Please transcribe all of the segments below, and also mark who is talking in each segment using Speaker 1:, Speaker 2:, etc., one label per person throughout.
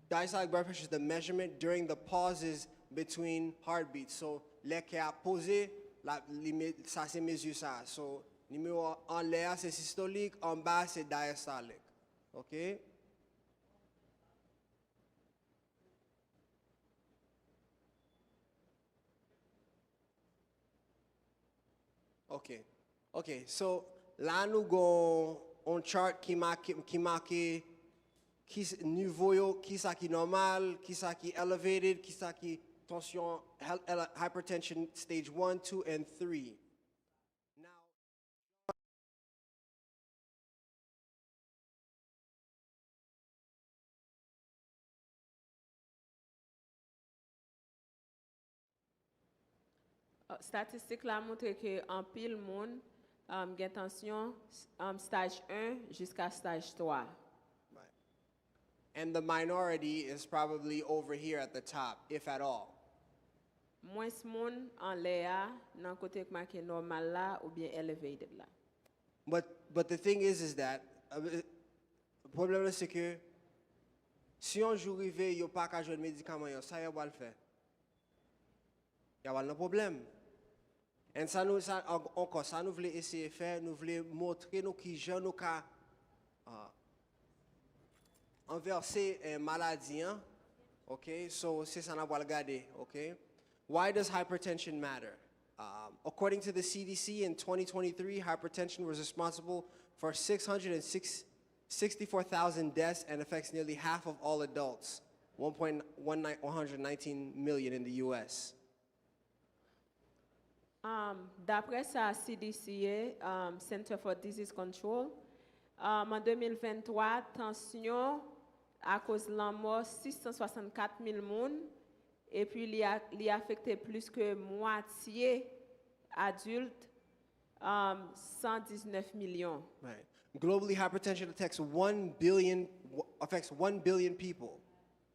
Speaker 1: diastolic blood pressure is the measurement during the pauses between heartbeats. So, les qui a posé, ça c'est mesure ça. So, numéro en l'air c'est systolique, en bas c'est diastolic. OK? OK. OK. So, là nous avons un chart qui marque qui niveau qui ça qui normal, qui ça qui elevated, qui ça qui tension hypertension stage 1, 2 and 3. Now
Speaker 2: statistique là montre que en pile monde gain tension stage 1 jusqu'à stage 3.
Speaker 1: right. And the minority is probably over here at the top, if at all.
Speaker 2: Moins monde en l'air dans côté marqué normal là ou bien elevated là.
Speaker 1: But the thing is that le problème c'est que si un jour arrivé, il n'y a pas qu'à jouer le médicament, ça y va le faire. Il y a un problème. Et ça nous encore ça nous voulons essayer de faire, nous voulons montrer nous qui gens nous ca inverser maladie, hein? Okay? So c'est ça nous va regarder, okay? Why does hypertension matter? According to the CDC in 2023, hypertension was responsible for 664,000 deaths and affects nearly half of all adults, 119 million in the US.
Speaker 2: D'après ça, CDC, Center for Disease Control, en 2023, tension à cause de la mort 664 000 personnes et puis il a affecté plus que moitié adultes, 119 millions.
Speaker 1: Right. Globally, hypertension affects 1 billion people.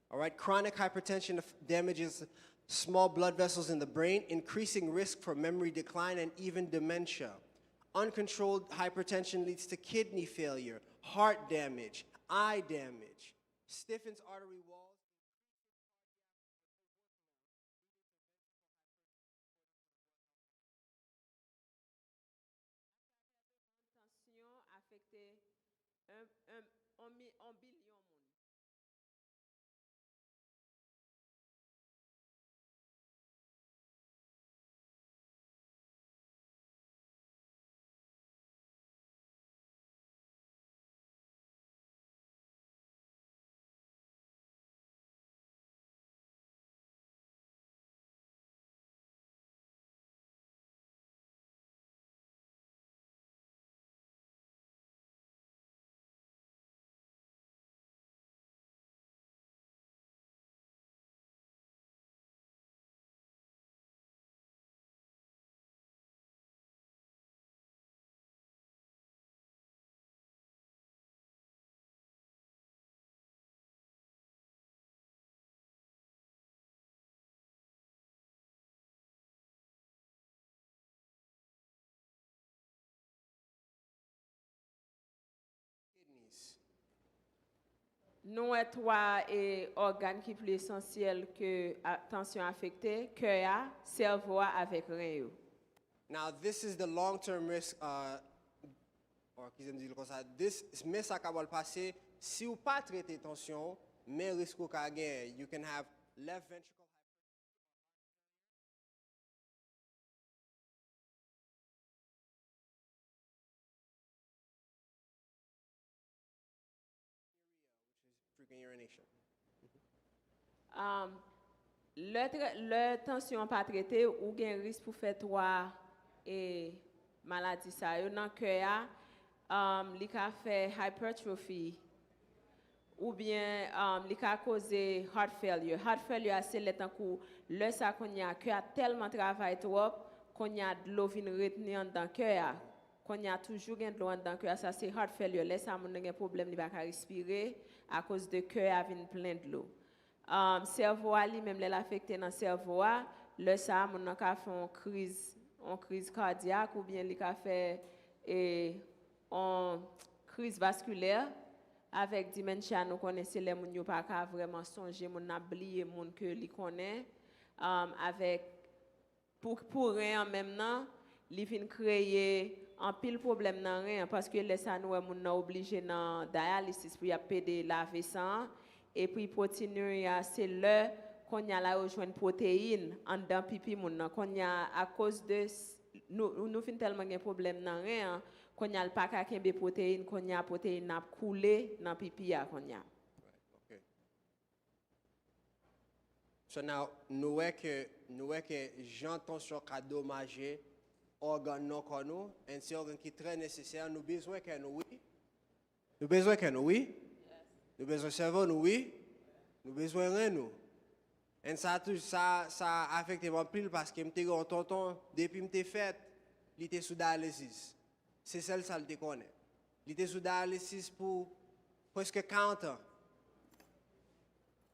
Speaker 1: All right. Chronic hypertension damages small blood vessels in the brain, increasing risk for memory decline and even dementia. Uncontrolled hypertension leads to kidney failure, heart damage, eye damage, stiffens artery walls.
Speaker 2: Tension affecté 1 billion.
Speaker 1: Kidneys.
Speaker 2: Nous avons trois organes qui sont plus essentiels que la tension affectée, cœur, cerveau avec rein.
Speaker 1: Now, this is the long-term risk, or qu'ils aiment dire comme ça, mais ça va passer si vous pas traiter tension, mais risque au cas you can have left ventricle frequent urination.
Speaker 2: Le tension pas traité ou gain risque pour faire trois maladies ça yo dans cœur li ka fait hypertrophy ou bien li ka causer heart failure. Heart failure c'est le temps que le ça qu'on y a cœur tellement travaille trop qu'on y a de l'eau vinn retenir dans cœur qu'on y a toujours gain de l'eau dans cœur ça c'est heart failure là ça mon un problème il va pas respirer à cause de cœur vinn plein de l'eau. Cerveau ali même l'affecté dans cerveau le ça mon ka fait une crise cardiaque ou bien il ka fait une crise vasculaire Avec dementia, nous connaissons les moun yo pa ka vraiment songer, moun n'a oublié moun que li connaît. Avec pour rien en même temps, li fin créer un pile problème dans rien parce que les ça nous moun n'a obligé dans dialysis pour y a pédé laver sang et puis protéiner c'est le qu'on y a la rejoindre protéines en dans pipi moun nan qu'on y a à cause de nous fin tellement un problème dans rien qu'on y a pas ka kembe protéines qu'on y a protéines n'a coulé dans pipi ya qu'on y a.
Speaker 1: Okay. So now, nous voyons que Jean tension a dommagé organes non connus, et c'est organe qui est très nécessaire. Nous besoin que nous oui. Nous besoin que nous oui. Nous besoin de cerveau nous oui. Nous besoin de rien nous. Et ça a affecté mon pile parce que m'étais un tonton depuis m'étais fait, il était sous dialysis. C'est celle ça le connaît. Il était sous dialysis pour presque 40 ans.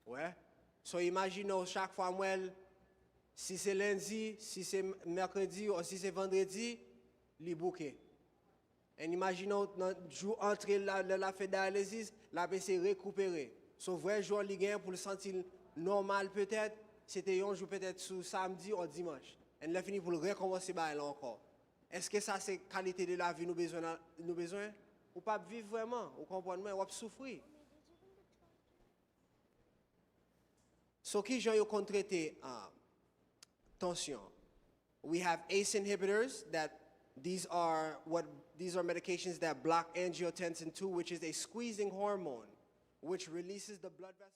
Speaker 1: Ouais. So imaginez chaque fois moi si c'est lundi, si c'est mercredi ou si c'est vendredi, il bouquet. Et imaginez dans jour entrer la fait dialysis, la PC récupérer. So vrai jour li gagne pour le sentir normal peut-être, c'était un jour peut-être sur samedi ou dimanche. Et là fini pour le recommencer là encore. Est-ce que ça c'est qualité de la vie nous besoin ou pas vivre vraiment, ou comprenez ou souffrir. So qui j'en yo traité tension. We have ACE inhibitors that these are medications that block angiotensin 2, which is a squeezing hormone which releases the blood vessels.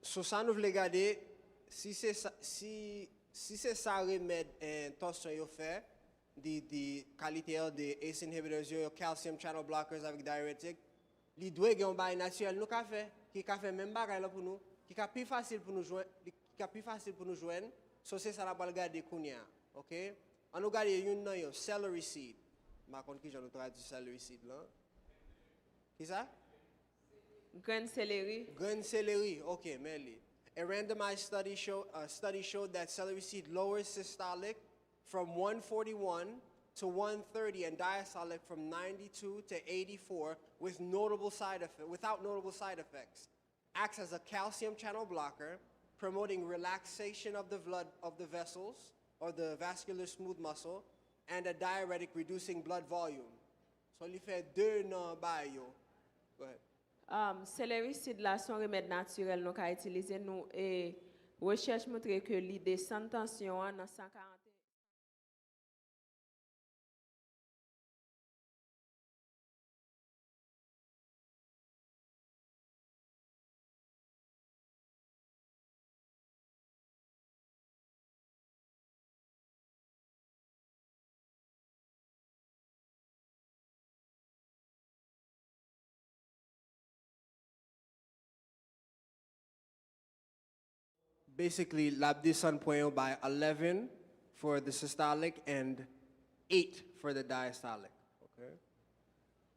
Speaker 1: So ça nous voulons garder si c'est ça remède tension yo fait des qualités des ACE inhibitors yo calcium channel blockers avec diurétique li doit gen bail naturel nous ka fait qui ka fait même bagay là pour nous qui ka plus facile pour nous joindre so c'est ça la balle garder kounya OK on nous garder une nan yo celery seed ma kon ki j'en traduit celery seed là qui ça
Speaker 2: Grain celery.
Speaker 1: Grain celery, okay, merely. A randomized study showed that celery seed lowers systolic from 141 to 130 and diastolic from 92 to 84 without notable side effects. Acts as a calcium channel blocker, promoting relaxation of the blood of the vessels or the vascular smooth muscle, and a diuretic reducing blood volume. So il fait deux non bayo. Go ahead.
Speaker 2: Celery seed là son remède naturel nous qu'a utiliser nous et recherche montre que l'idée sans tension dans 140.
Speaker 1: Basically, lab descend point by 11 for the systolic and 8 for the diastolic. Okay.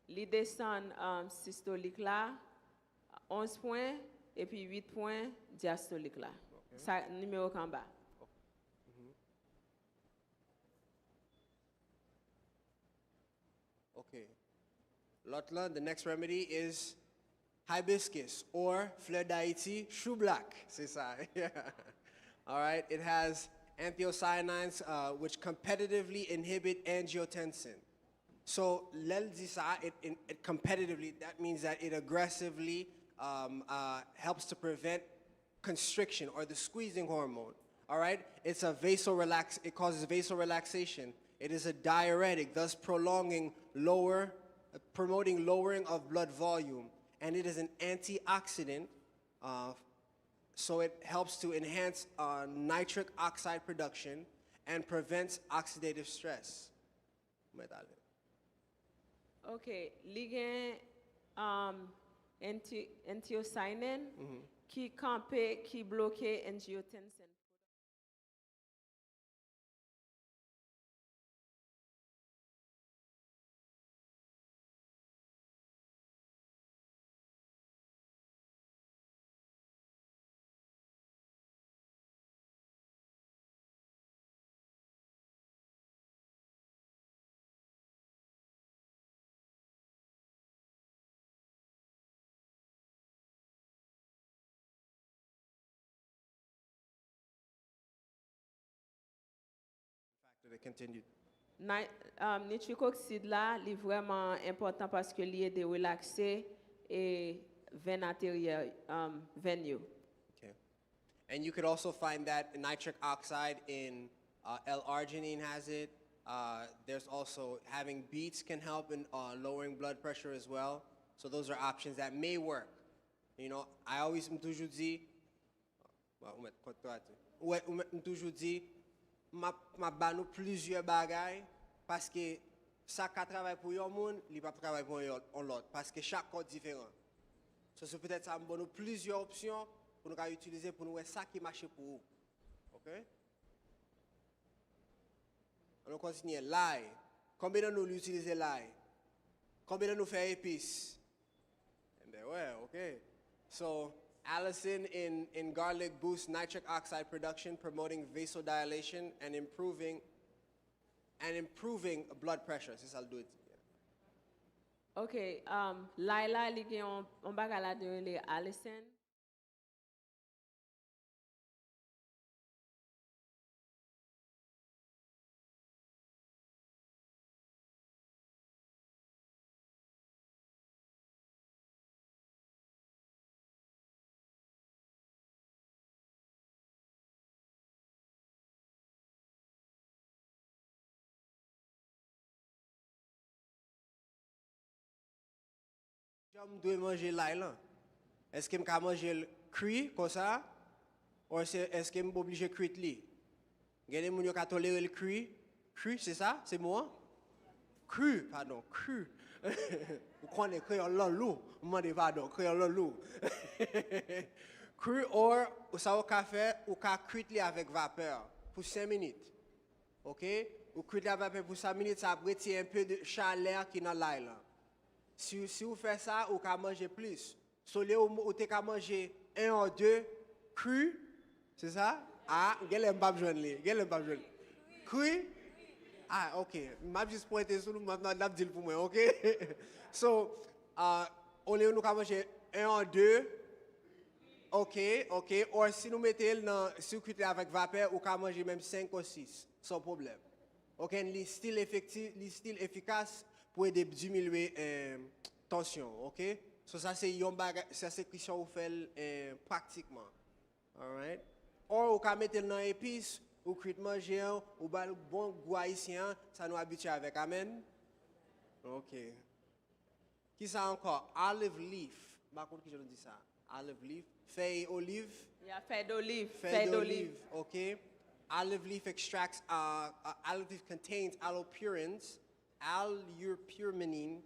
Speaker 2: L'idée descend systolique là 11 points et puis 8 points diastolique là. Okay. Ça numéro en bas.
Speaker 1: Okay. L'autre, the next remedy is hibiscus or fleur d'Haïti, chou black. C'est ça. Yeah. All right. It has anthocyanins which competitively inhibit angiotensin. So, l'elle dit ça, it competitively, that means that it aggressively helps to prevent constriction or the squeezing hormone. All right? It causes vasorelaxation. It is a diuretic, thus promoting lowering of blood volume. And it is an antioxidant, so it helps to enhance nitric oxide production and prevents oxidative stress.
Speaker 2: OK, li gen anthocyanin qui campe, qui bloque angiotensin.
Speaker 1: They continued.
Speaker 2: Nitric oxide là, il est vraiment important parce que il aide à relaxer et veine artérielle, veine yo.
Speaker 1: Okay. And you could also find that nitric oxide in L-arginine has it. There's also having beets can help in lowering blood pressure as well. So those are options that may work. You know, I always toujours dit, toujours dit, ma ba nou plusieurs bagages parce que ça qui travaille pour yon monde, il pas travailler pour yon l'autre parce que chaque corps différent. So c'est peut-être ça nous plusieurs options pour nous utiliser pour nous ça qui marche pour vous. OK? On continue l'ail. Combien de nous l'utiliser l'ail? Combien de nous faire épices? And then well, OK. So allicin in garlic boosts nitric oxide production, promoting vasodilation and improving blood pressure. C'est ça le doit.
Speaker 2: OK, Laila li gen on bagay la de le allicin.
Speaker 1: J'aime dois manger l'ail là. Est-ce que je peux manger le cuit comme ça ou est-ce que je suis obligé de cuire li? Il y a des gens qui peuvent tolérer le cuit. Cuit, c'est ça? C'est moi? Cru, pardon, cru. Vous connaissez créole lourd. Vous demandez pardon, créole lourd. Cru ou ça au café ou qu'à cuire li avec vapeur pour 5 minutes. OK? Ou cuire li avec vapeur pour 5 minutes, ça retire un peu de chaleur qui est dans l'ail là. Si vous faites ça, vous pouvez manger plus. Si vous pouvez manger un ou deux crus, c'est ça? Ah, vous n'avez pas besoin de cru? Ah, OK. Je vais juste pointer sur nous, maintenant, je vais dire pour moi, OK? So, on est nous manger un ou deux, OK? Ou si nous mettons dans le circuit avec vapeur, vous pouvez manger même 5 ou 6, sans problème. OK? Il est still efficace pour aider à diminuer tension, OK? So ça c'est question vous fait pratiquement. All right? Ou vous pouvez mettre dans épices ou cuire manger ou ba bon goût haïtien, ça nous habitue avec. Amen. OK. Qui ça encore? Olive leaf. Par contre qui je dis ça? Olive leaf, feuille olive.
Speaker 2: Yeah, feuille d'olive.
Speaker 1: Feuille d'olive, OK? Olive leaf extracts olive leaf contains allopurines. Allopurine,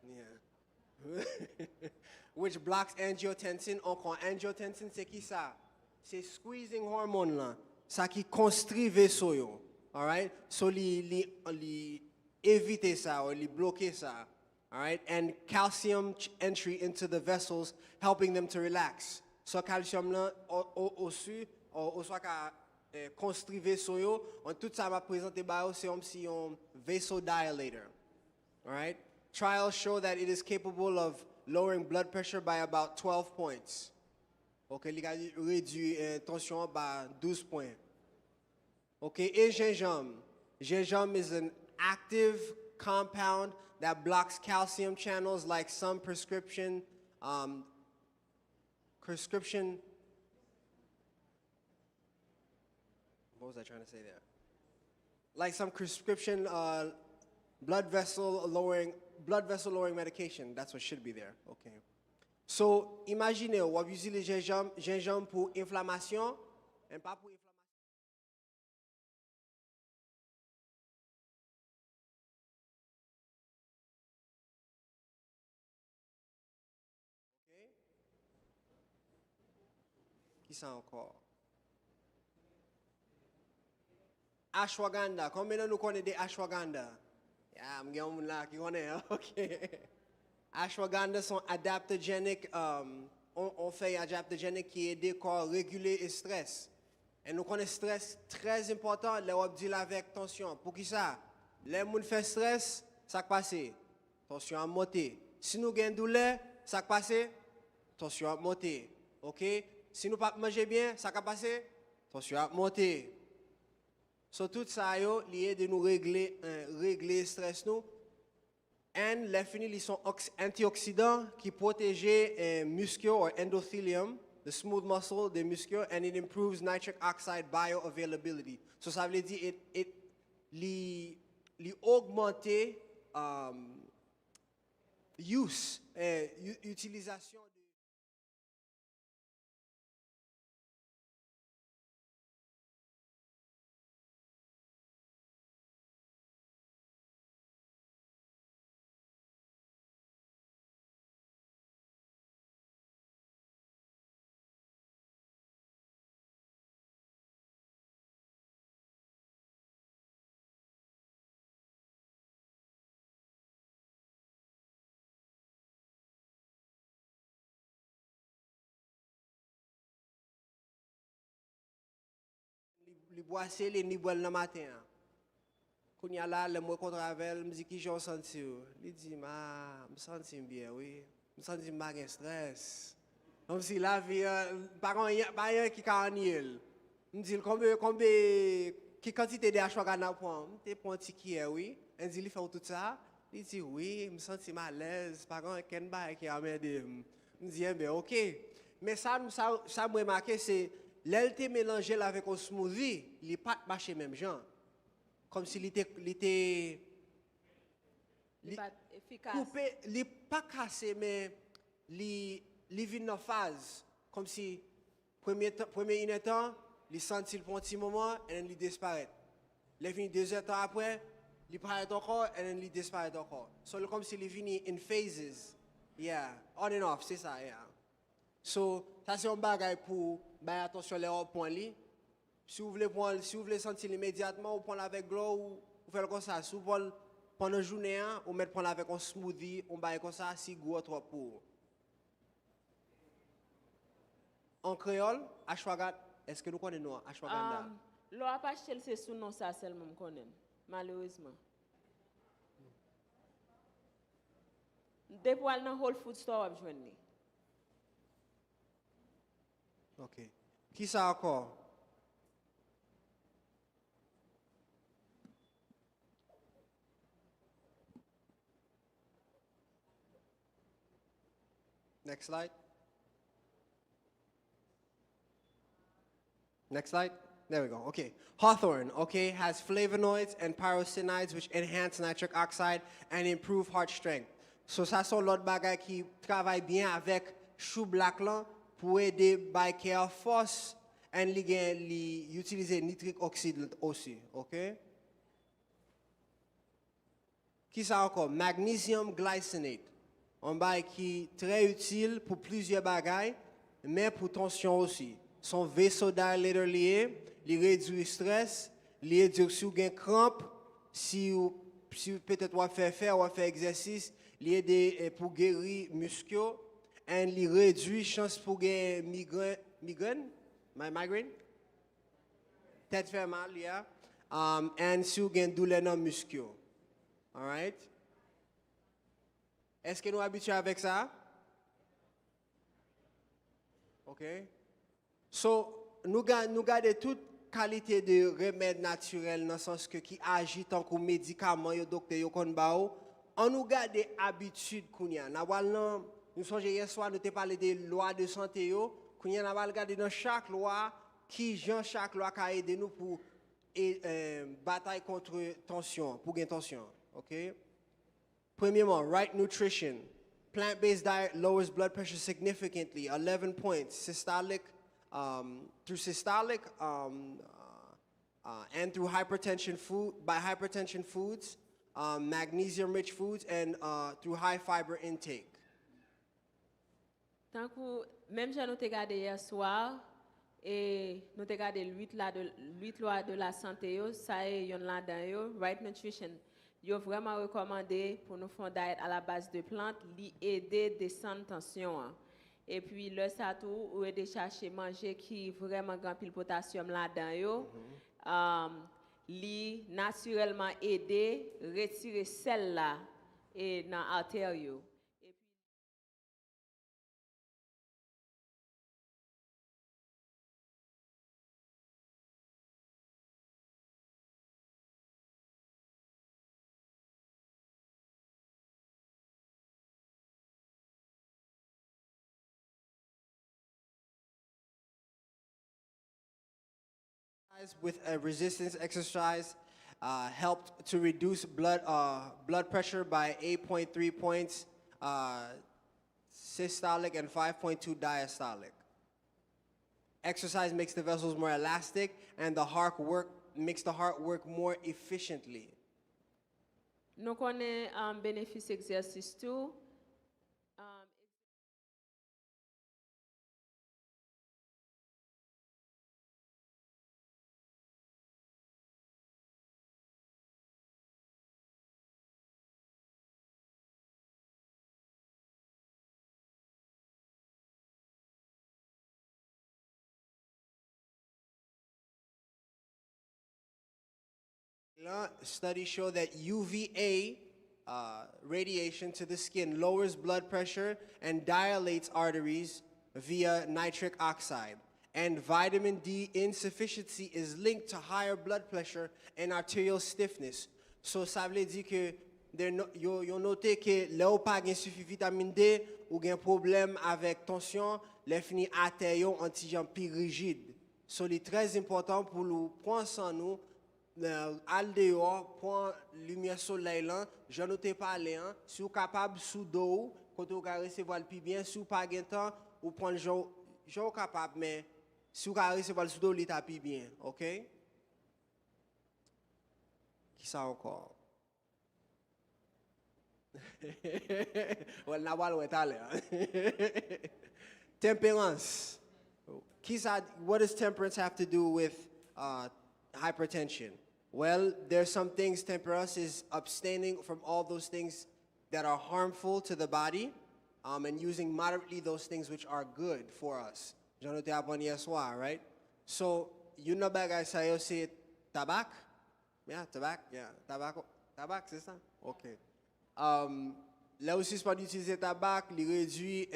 Speaker 1: yeah, which blocks angiotensin. Encore, angiotensin, c'est qui ça? C'est squeezing hormone là, ça qui construit vaisseau yo. All right, so li éviter ça ou li bloquer ça. All right, and calcium entry into the vessels, helping them to relax. So calcium là aussi, au soit construit vaisseau yo, on tout ça m'a présenté ba c'est comme si un vasodilator. All right? Trials show that it is capable of lowering blood pressure by about 12 points. OK, il a réduit tension by 12 points. OK, et gingembre. Gingembre is an active compound that blocks calcium channels like some prescription, what was I trying to say there? Like some prescription blood vessel lowering medication. That's what should be there. Okay. So, imaginez, vous utilisez le gingembre pour inflammation et pas pour inflammation. Okay? Qui ça encore? Ashwagandha. Combien de nous connaissons des ashwagandha? Yeah, je suis là qui connaît. OK. Ashwagandha sont adaptogéniques. On fait adaptogénique qui aide le corps à réguler le stress. Et nous connaissons le stress très important. Là, on dit avec tension. Pour qui ça? Les gens font stress, ça passe. Tension a monté. Si nous avons douleur, ça passe. Tension a monté. OK? Si nous ne mangeons pas bien, ça passe. Tension a monté. So tout ça yo lié de nous régler le stress nous. Et les finis ils sont antioxydants qui protègent les muscles ou endothelium, the smooth muscle des muscles, and it improves nitric oxide bioavailability. So ça veut dire it augmenter utilisation. Li boisser les ni boire le matin. Quand il y a là le moi contre avec me dit qui j'en senti. Il dit me senti bien oui. Me senti pas de stress. Comme si la vie pas rien qui carniel. Me dit combien qui quantité de ashwagandha prend. Tu prends un petit qui est oui. Il dit il fait tout ça. Il dit oui, me senti mal à l'aise, pas grand ken bail qui a m'aider. Me dit ben OK. Mais ça me remarqué c'est l'elle mélangé avec un smoothie, il n'est pas marché même genre. Comme s'il était
Speaker 2: efficace.
Speaker 1: coupé, il n'est pas cassé, mais il vient en phase. Comme si, premier temps, il sentit le petit moment et il disparaît. Il vient 2 heures après, il paraît encore et il disparaît encore. So, comme s'il vient in phases. Yeah, on and off, c'est ça, yeah. So, ça c'est un bagage pour faire attention les points li. Si vous voulez sentir immédiatement, vous prenez avec de l'eau ou vous faites comme ça. Si vous voulez pendant la journée, vous mettez avec un smoothie, on baille comme ça, si gros trop pour. En créole, ashwagandha, est-ce que nous connaissons ashwagandha?
Speaker 2: L'eau a pas acheté c'est sous non ça seulement me connaît malheureusement. Depuis dans Whole Food Store vous joindre.
Speaker 1: OK. Qui ça encore? Next slide. Next slide. There we go. Okay. Hawthorn, okay, has flavonoids and pyrosinides which enhance nitric oxide and improve heart strength. So ça sont l'autre bagage qui travaille bien avec chou black là pour aider biker force et utiliser nitric oxide aussi, OK? Qui ça encore? Magnesium glycinate. Un bail qui est très utile pour plusieurs bagailles, mais pour tension aussi. Son vasodilator lié, il réduit le stress, il réduit si vous avez crampe, si peut-être vous faire exercice, il aide pour guérir muscles, et il réduit chance pour gagner migraine, tête fait mal, yeah. Et si vous avez douleur dans les muscles. All right? Est-ce que nous sommes habitués avec ça? OK. So, nous gardons qualité de remède naturel dans le sens que qui agit tant que médicament yo docteur yo kon ba ou, on nous garde habitude kounya. Nous songe hier soir nous te parlé des lois de santé yo, kounya n'a pas regarder dans chaque loi qui chaque loi ka aider nous pour bataille contre tension, pour gain tension, OK? Premièrement, right nutrition. Plant-based diet lowers blood pressure significantly, 11 points. Systolic, through systolic and through hypertension by hypertension foods, magnesium-rich foods, and through high fiber intake.
Speaker 2: Tant que même si nous t'ai regardé hier soir et nous t'ai regardé 8 lois de la santé yo, ça est yon là-dedans yo, right nutrition. Yo vraiment recommandé pour nous faire diet à la base de plantes, li aider descendre tension. Et puis le ça tout ou aider chercher manger qui vraiment grand pile potassium là-dedans yo. Li naturellement aider retirer sel là et dans artère yo.
Speaker 1: With a resistance exercise helped to reduce blood pressure by 8.3 points systolic and 5.2 diastolic. Exercise makes the vessels more elastic and makes the heart work more efficiently.
Speaker 2: Nous connaissons bénéfice exercice tout.
Speaker 1: Studies show that UVA radiation to the skin lowers blood pressure and dilates arteries via nitric oxide. And vitamin D insufficiency is linked to higher blood pressure and arterial stiffness. So ça veut dire que yo noté que là ou pas gen suffi vitamine D ou gen problème avec tension, les fini artère yo antijan pi rigide. So c'est très important pour nous prendre soin nous al dehors prend lumière soleil là, je ne t'ai pas parlé hein, si vous capable sous dos quand vous recevoir le plus bien, si vous pas gain temps ou prendre genre capable mais si vous recevoir le sous dos il t'a plus bien, OK? Qui ça encore? Well, n'a pas le talent. Temperance. What does temperance have to do with hypertension? Well, there's some things. Temperance is abstaining from all those things that are harmful to the body and using moderately those things which are good for us. J'en ai appris hier soir, right? So, you know bagay sa yo c'est tabac? Yeah, tabac, yeah. Tabac, c'est ça? OK. Là aussi, c'est pas d'utiliser tabac, il réduit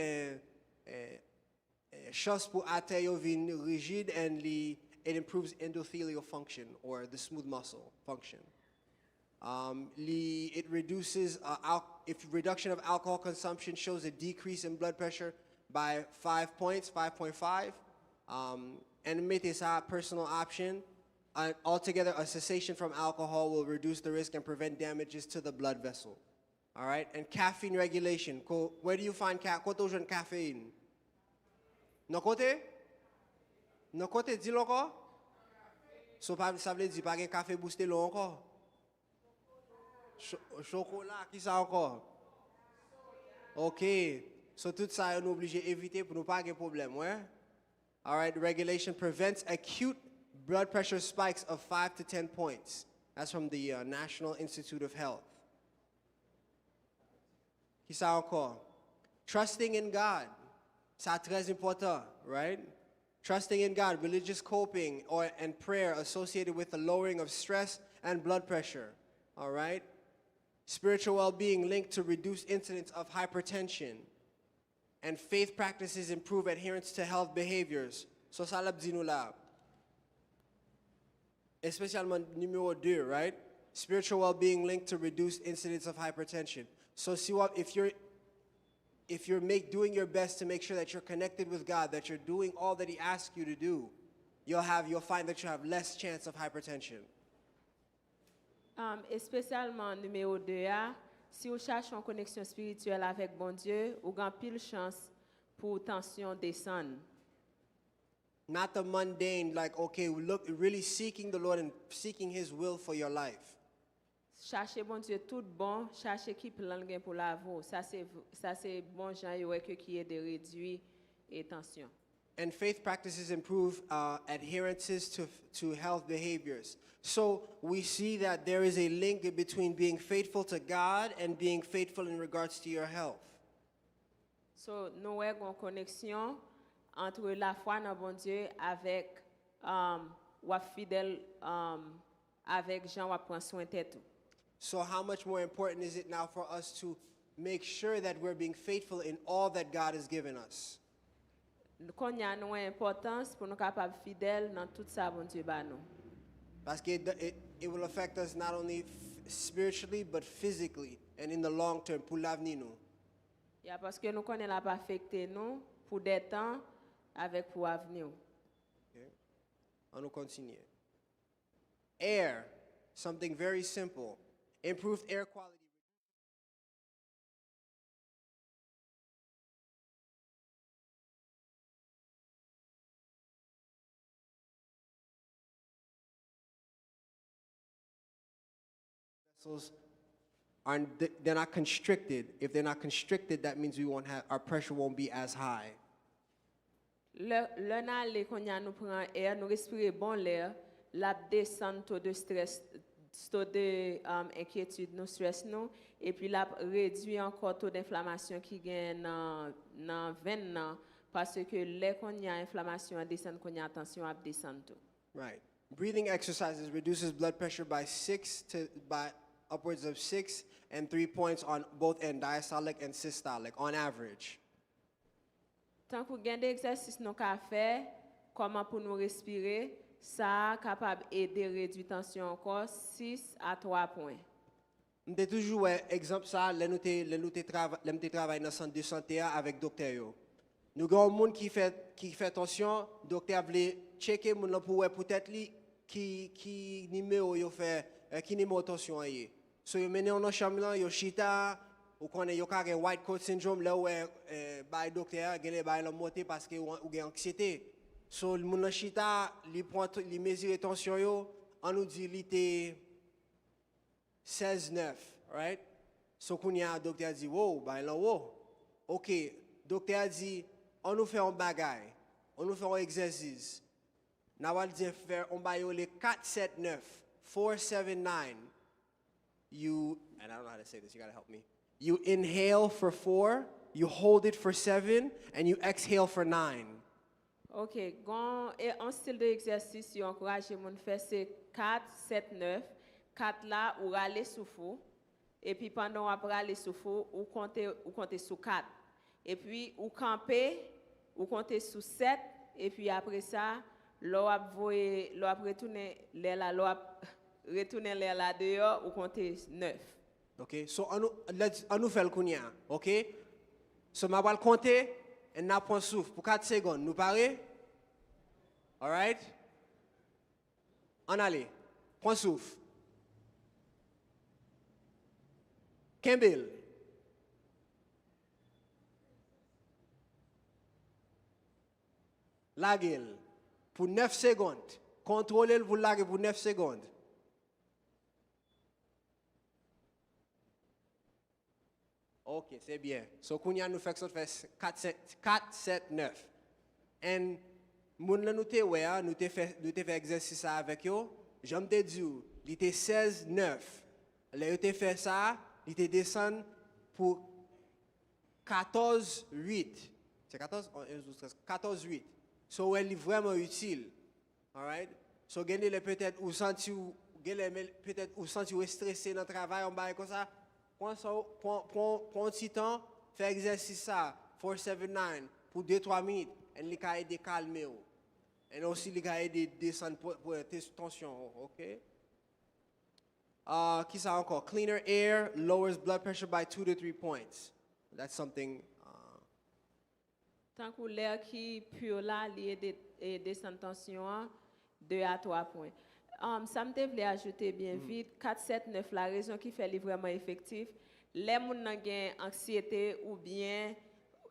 Speaker 1: chance pour artère venir rigide and it improves endothelial function or the smooth muscle function. It reduces, if reduction of alcohol consumption shows a decrease in blood pressure by 5 points, 5.5. And mettez ça personal option. Altogether, a cessation from alcohol will reduce the risk and prevent damages to the blood vessel. All right, and caffeine regulation. Where do you find caffeine? Non côté? Non côté, dis-le encore. So, ça veut dire pas un café boosté l'eau encore. Chocolat, qui ça encore? OK. So tout ça, on est obligé d'éviter pour ne pas avoir de problème, ouais? All right, regulation prevents acute blood pressure spikes of 5 to 10 points. That's from the National Institute of Health. Qui ça encore? Trusting in God. Ça très important, right? Trusting in God, religious coping and prayer associated with the lowering of stress and blood pressure, all right? Spiritual well-being linked to reduced incidence of hypertension. And faith practices improve adherence to health behaviors. So ça l'a dit nous là. Especially numéro 2, right? Spiritual well-being linked to reduced incidence of hypertension. So see what if you're doing your best to make sure that you're connected with God, that you're doing all that He asks you to do, you'll find that you have less chance of hypertension.
Speaker 2: Et spécialement numéro 2, si vous cherchez une connexion spirituelle avec bon Dieu, vous avez pile chance pour tension descendre.
Speaker 1: Not the mundane, like, okay, look, really seeking the Lord and seeking His will for your life.
Speaker 2: Cherchez bon Dieu tout bon, cherchez qui plan gain pour la vie. Ça c'est bon gens qui est de réduire et tension.
Speaker 1: And faith practices improve adherences to health behaviors. So we see that there is a link between being faithful to God and being faithful in regards to your health.
Speaker 2: So nous avons une connexion entre la foi dans bon Dieu avec ou fidèle avec Jean ou prend soin tête.
Speaker 1: So how much more important is it now for us to make sure that we're being faithful in all that God has given us?
Speaker 2: Qu'on y a une importance pour nous capables fidèles dans tout ça bon Dieu ba nous.
Speaker 1: Parce que it will affect us not only spiritually but physically and in the long term pour l'avenir nous.
Speaker 2: Yeah, parce que nous connaissons la pas affecté nous pour des temps avec pour avenir.
Speaker 1: Okay. On nous continue. Air, something very simple. Improved air quality. Vessels they're not constricted. If they're not constricted, that means our pressure won't be as high.
Speaker 2: Le n'aller qu'on y a nous prend air, nous respirer bon l'air, la descente taux de stress, taux de inquiétude, nous stress nous, et puis la réduit encore taux d'inflammation qui gagne dans veine parce que l'air qu'on y a inflammation à descendre, qu'on y a tension à descendre tout.
Speaker 1: Right. Breathing exercises reduces blood pressure by upwards of 6 and 3 points on both end, diastolic and systolic, on average.
Speaker 2: Tant que gain d'exercice nous qu'a fait, comment pour nous respirer, ça capable aider réduire tension encore 6 à 3 points.
Speaker 1: M'te toujours exemple ça, là nous travaille dans centre de santé avec docteur yo. Nous avons monde qui fait tension, docteur veut checker moun là pour peut-être qui numéro yo fait qui numéro tension yé. So yo mené dans chambre là, yo chita ou connaît yo ka gen white coat syndrome là où by docteur gele by la monter parce que ou gen anxiété. So moun nan chita li mesure tension yo, on nous dit li était 16-9, right? So kounya docteur dit wow, by la wow. OK, docteur dit on nous fait un bagay, on nous fait un exercice. Now I'll dire faire on ba yo le 4-7-9, 4-7-9. You, and I don't know how to say this, you got to help me. You inhale for 4, you hold it for 7, and you exhale for 9.
Speaker 2: OK, un style d'exercice qui encourage les gens faire c'est 4 7 9. 4 là ou râler souffle et puis pendant après râler souffle ou compter sur 4. Et puis ou camper ou compter sur 7 et puis après ça l'on retourner l'air là dehors ou compter 9.
Speaker 1: Okay, so on nous fait le kounya, okay? So ma va compter et n'a point souffle pour 4 secondes, nous paré? All right? On allez. Point souffle. Campbell. Laguel. Pour 9 secondes. Contrôlez vous laguer pour 9 secondes. OK, c'est bien. So, kounya nous fait 4, 7, 9. And, moun la nous te fait exercice ça avec yo. J'aime te dire, il était 16, 9. Là, yo te fait ça, il te descend pour 14, 8. C'est 14? 14, 8. So, elle est vraiment utile. All right? So, peut-être ou senti ou stressé dans le travail, on va comme ça. Prends un petit temps, fais exercice ça, 4, 7, 9, pour 2-3 minutes, et les cas de calmer. Et aussi, il a aidé à descendre pour la tension, ok? Qui ça encore? Cleaner air lowers blood pressure by 2 to 3 points. That's something.
Speaker 2: Tant que l'air qui pur là, il descend tension 2 à 3 points. Ça me voulait ajouter bien vite 4, 7, 9 la raison qui fait vraiment effectif. Les gens qui ont anxiété ou bien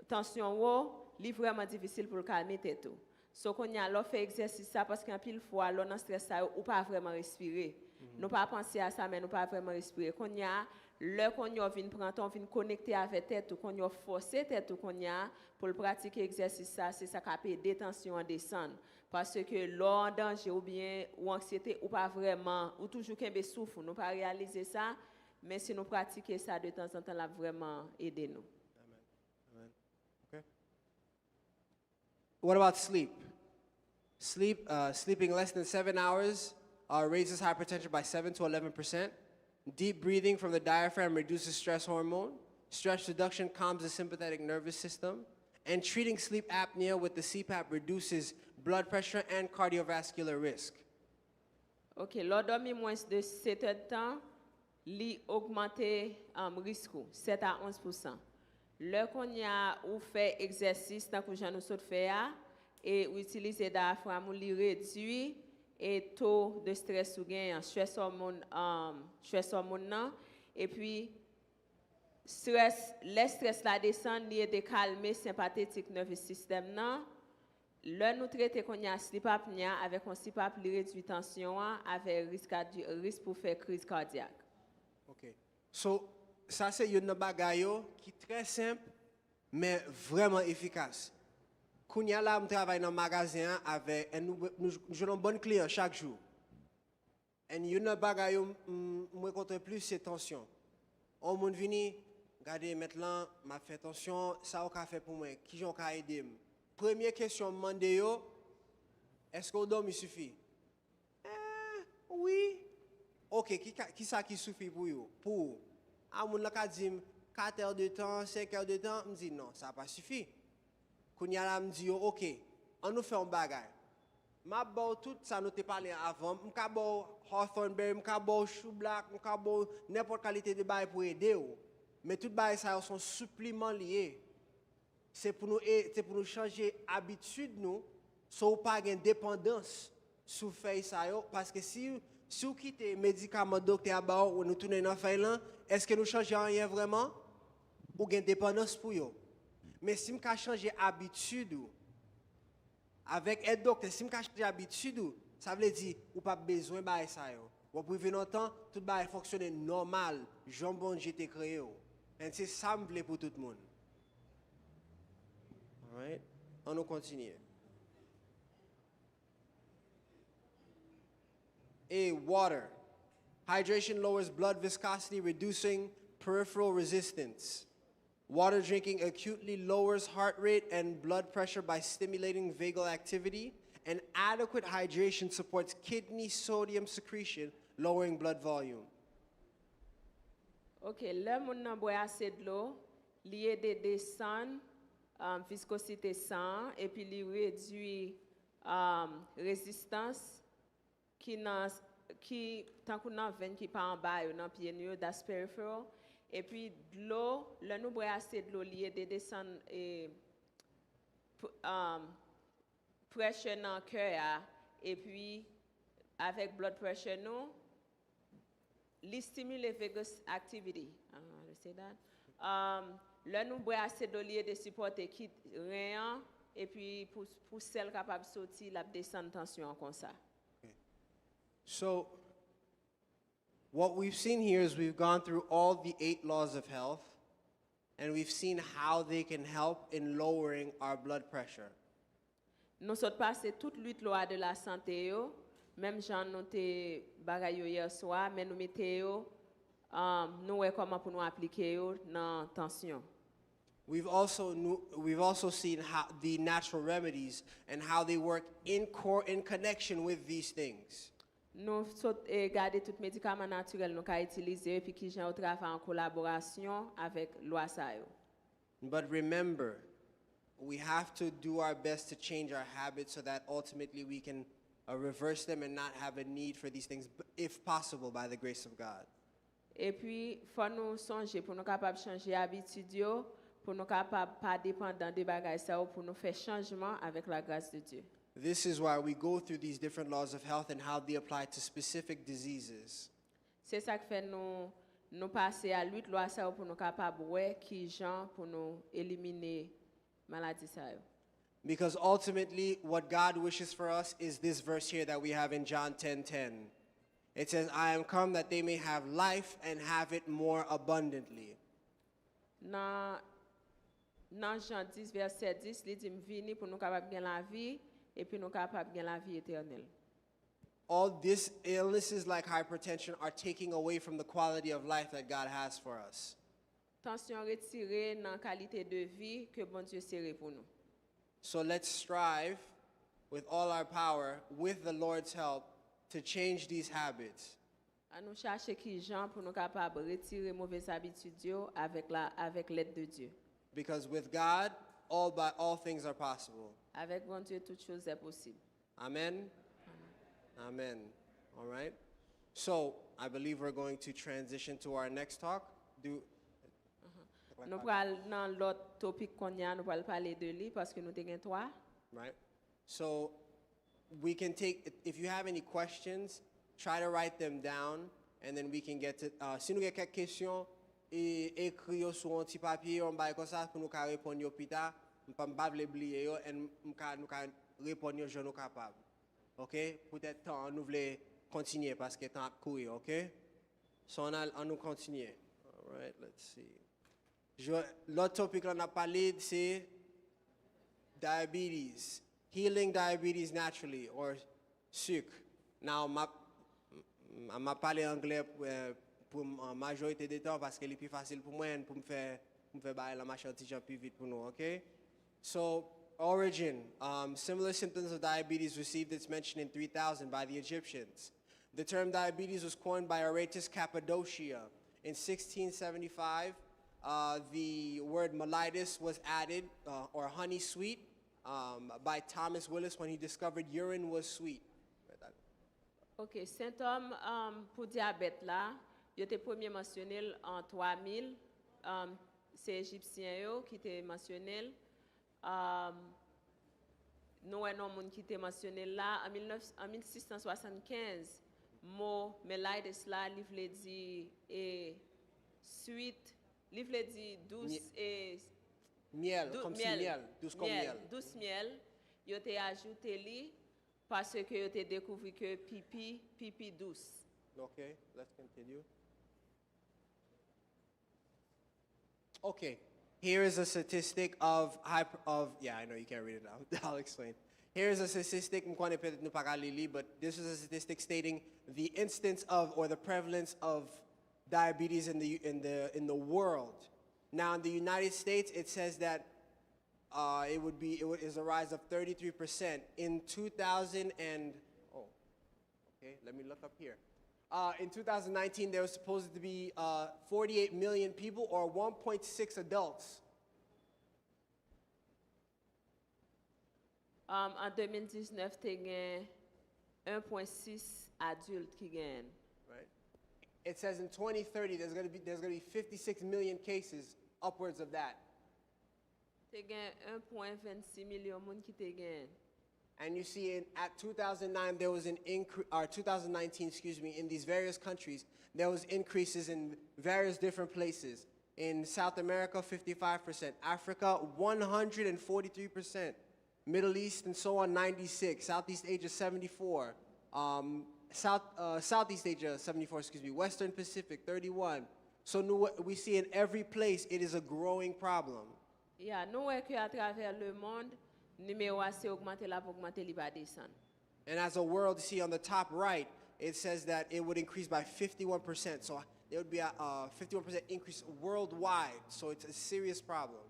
Speaker 2: tension, c'est vraiment difficile pour calmer tête. So qu'on y a l'on fait exercice ça parce qu'un pile fois l'on en stress ça ou pas vraiment respirer. Nous pas penser à ça mais nous pas vraiment respirer. Qu'on y a le qu'on y vient prendre on vient connecter avec tête ou qu'on y forcer tête ou qu'on y a pour pratiquer exercice ça c'est ça qui peut détention en descendre parce que l'on danger ou bien ou anxiété ou pas vraiment ou toujours qu'un souffle nous pas réaliser ça mais si nous pratiquer ça de temps en temps là vraiment aider nous.
Speaker 1: Amen. Okay. What about sleep? Sleeping less than 7 hours raises hypertension by 7 to 11%. Deep breathing from the diaphragm reduces stress hormone. Stress reduction calms the sympathetic nervous system. And treating sleep apnea with the CPAP reduces blood pressure and cardiovascular risk.
Speaker 2: OK, l'on dormi moins de 7 heures de temps, li augmenter risque 7 à 11%. Le qu'on y a ou fait exercice tant que j'en nous saute fait et utiliser diaphragme li réduit et taux de stress ou gain stress hormone nan et puis le stress la descend li de calmer sympathique nerveux système nan le nous traiter qu'on y a sleep apnea avec un CPAP li réduit tension avec risque pour faire crise cardiaque.
Speaker 1: OK. So ça c'est une bagaille qui est très simple mais vraiment efficace. Kounya là, je travaille dans un magasin avec nous avons bon client chaque jour. Et une bagaille moi contre plus c'est tension. On moun vini regarder maintenant m'a fait tension, ça au fait pour moi, qui j'en ka aider. Première question demande yo, est-ce que dormi suffit? Oui. OK, qui ça qui suffit pour yo? Pour moun la ka dit 4 heures de temps, 5 heures de temps, me dit non, ça pas suffit. Kounya la me dit OK, on nous fait un bagage. M'a bon tout ça nous t'ai parlé avant, m'ka bon Hawthornberry, m'ka bon chou black, m'ka bon n'importe qualité de bail pour aider ou. Mais tout bail ça sont suppléments liés. C'est pour nous changer habitude nous, so pas gain dépendance sous fait ça yo parce que si vous quittez médicaments docteur ba ou nous tourner dans fait là, est-ce que nous changeons rien vraiment ou gain dépendance pour yo? Mais si je change habitude, avec un docteur, si je change habitude, ça veut dire que vous n'avez pas besoin de ça. Vous pouvez longtemps, tout va fonctionner normal, jambon j'étais créé. Et c'est ça que je veux pour tout le monde. Alright? On va continuer. A, water. Hydration lowers blood viscosity, reducing peripheral resistance. Water drinking acutely lowers heart rate and blood pressure by stimulating vagal activity, and adequate hydration supports kidney sodium secretion, lowering blood volume.
Speaker 2: OK, le moun nan boit assez de l'eau, li aide descendre viscosité sang et puis li réduit résistance qui tant qu'on nan veine qui pas en bas dans pied nu das peripheral. Et puis de l'eau, le nous boit assez de l'eau lié de descendre et pressure dans cœur et puis avec blood pressure nous li stimule vagus activity. I don't know how to say that. Le nous boit assez d'eau lié de supporter qui rien et puis pour celle capable sortir la descendre tension comme ça.
Speaker 1: Okay. So what we've seen here is we've gone through all the 8 laws of health, and we've seen how they can help in lowering our blood pressure.
Speaker 2: Nous sommes passé toute 8 lois de la santé, même j'en noté bagay hier soir, mais nous mettons nous comment pour nous appliquer dans tension.
Speaker 1: We've also seen how the natural remedies and how they work in connection with these things.
Speaker 2: Nous garder tout médicament naturel nous ka utiliser puis qui j'en travaille en collaboration avec loi ça yo.
Speaker 1: But remember, we have to do our best to change our habits so that ultimately we can reverse them and not have a need for these things, if possible, by the grace of God.
Speaker 2: Et puis, faut nous songer pour nous capables changer habitude yo, pour nous capables pas dépendant des bagages ça pour nous faire changement avec la grâce de Dieu.
Speaker 1: This is why we go through these different laws of health and how they apply to specific diseases.
Speaker 2: C'est ça qui fait nous passer à lutte loi ça pour nous capables ouais qui gens pour nous éliminer maladie ça yo.
Speaker 1: Because ultimately, what God wishes for us is this verse here that we have in John 10:10. It says, I am come that they may have life and have it more abundantly.
Speaker 2: Dans Jean 10 verset 10, il dit vini pour nous capables gagner la vie et puis nous capables gagner la vie éternelle.
Speaker 1: All these illnesses like hypertension are taking away from the quality of life that God has for us.
Speaker 2: Tension retirée dans qualité de vie que bon Dieu serré pour nous.
Speaker 1: So let's strive with all our power, with the Lord's help, to change these habits.
Speaker 2: À nous chercher qui gens pour nous capables retirer mauvaises habitudes yo avec l'aide de Dieu.
Speaker 1: Because with God, all things are possible.
Speaker 2: Avec bon Dieu toute chose est possible.
Speaker 1: Amen? Amen. All right. So I believe we're going to transition to our next talk.
Speaker 2: Nous pral dans l'autre topic qu'on y a, nous pral parler de lui parce que nous t'ai trois.
Speaker 1: Right. So we can take, if you have any questions, try to write them down, and then we can get to, si nous avons quelques questions, écrire sur un petit papier, on va comme ça pour nous répondre au plus tard, on ne pas oublier yo, et nous répondre aux gens capables. OK? Peut-être temps nous voulons continuer parce que temps a couru, OK? So on nous continue. All right, let's see. L'autre topic qu'on a parlé, c'est diabetes. Healing diabetes naturally, or sucre. Now, je parle anglais pour la majorité du temps parce que c'est plus facile pour moi pour me faire la marchandise plus vite pour nous, okay? So, origin, similar symptoms of diabetes received its mention in 3000 by the Egyptians. The term diabetes was coined by Aratus Cappadocia. In 1675, the word mellitus was added, or honey sweet, by Thomas Willis when he discovered urine was sweet.
Speaker 2: OK, symptômes pour diabète là, il était premier mentionné en 3000, c'est égyptien yo qui était mentionné. Nous avons monde qui était mentionné là en 1675, mot mellitus là, il veut dire sweet, il veut dire douce et
Speaker 1: Miel, comme si miel, douce comme miel.
Speaker 2: Douce miel, il a ajouté li parce que il a découvert que pipi douce.
Speaker 1: Okay, let's continue. Okay, here is a statistic yeah, I know you can't read it now. I'll explain. Here is a statistic, but this is a statistic stating the instance of or the prevalence of diabetes in the world. Now, in the United States, it says that it is a rise of 33%. In 2000 and, let me look up here. In 2019, there was supposed to be 48 million people, or 1.6 adults.
Speaker 2: En 2019, tu as 1.6 adultes qui gagnent.
Speaker 1: Right. It says in 2030 there's going to be 56 million cases, upwards of that.
Speaker 2: Tu as 1.26 million moun qui te gagnent.
Speaker 1: And you see, at 2009 there was an increase, or 2019, excuse me, in these various countries there was increases in various different places. In South America, 55%, Africa, 143%, Middle East and so on, 96%, Southeast Asia, 74%. Southeast Asia, 74, excuse me, Western Pacific, 31. So we see in every place it is a growing problem.
Speaker 2: Yeah, nous voyons qu'à travers le monde, numéro assez augmenté là pour augmenter li va descendre.
Speaker 1: And as a world, you see on the top right, it says that it would increase by 51%. So there would be a 51% increase worldwide. So it's a serious problem.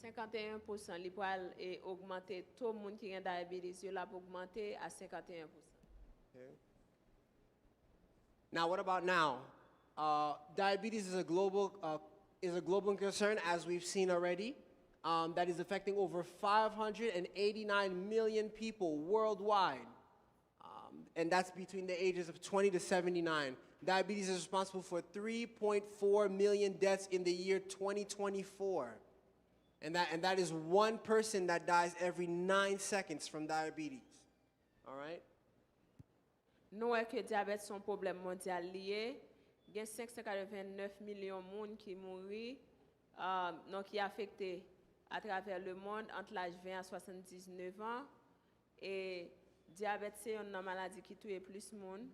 Speaker 2: 51% li pral augmenter tout le monde qui a diabète, yo la augmenter à 51%.
Speaker 1: Okay. Now, what about now? Diabetes is a global concern, as we've seen already. that is affecting over 589 million people worldwide. And that's between the ages of 20 to 79. Diabetes is responsible for 3.4 million deaths in the year 2024. And that is one person that dies every 9 seconds from diabetes. All right?
Speaker 2: Nous voyons que le diabète est un problème mondial lié. Il y a 589 millions de monde qui mourent, donc qui est affecté à travers le monde entre l'âge 20 à 79 ans. Et diabète, c'est une maladie qui tue plus de monde.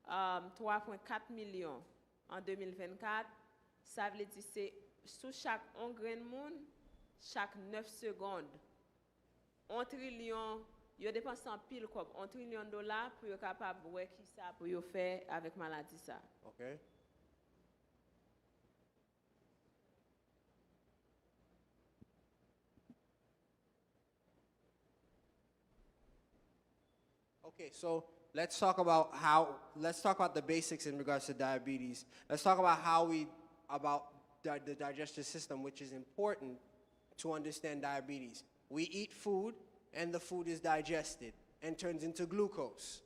Speaker 2: 3,4 millions en 2024. Ça veut dire que c'est sous chaque 1 grain de monde, chaque 9 secondes. 1 trillion, ils dépensent en pile comme $1 trillion pour être capable de voir qui ça pour faire avec maladie ça.
Speaker 1: Okay. Okay, so let's talk about the basics in regards to diabetes. Let's talk about the digestive system, which is important to understand diabetes. We eat food, and the food is digested and turns into glucose.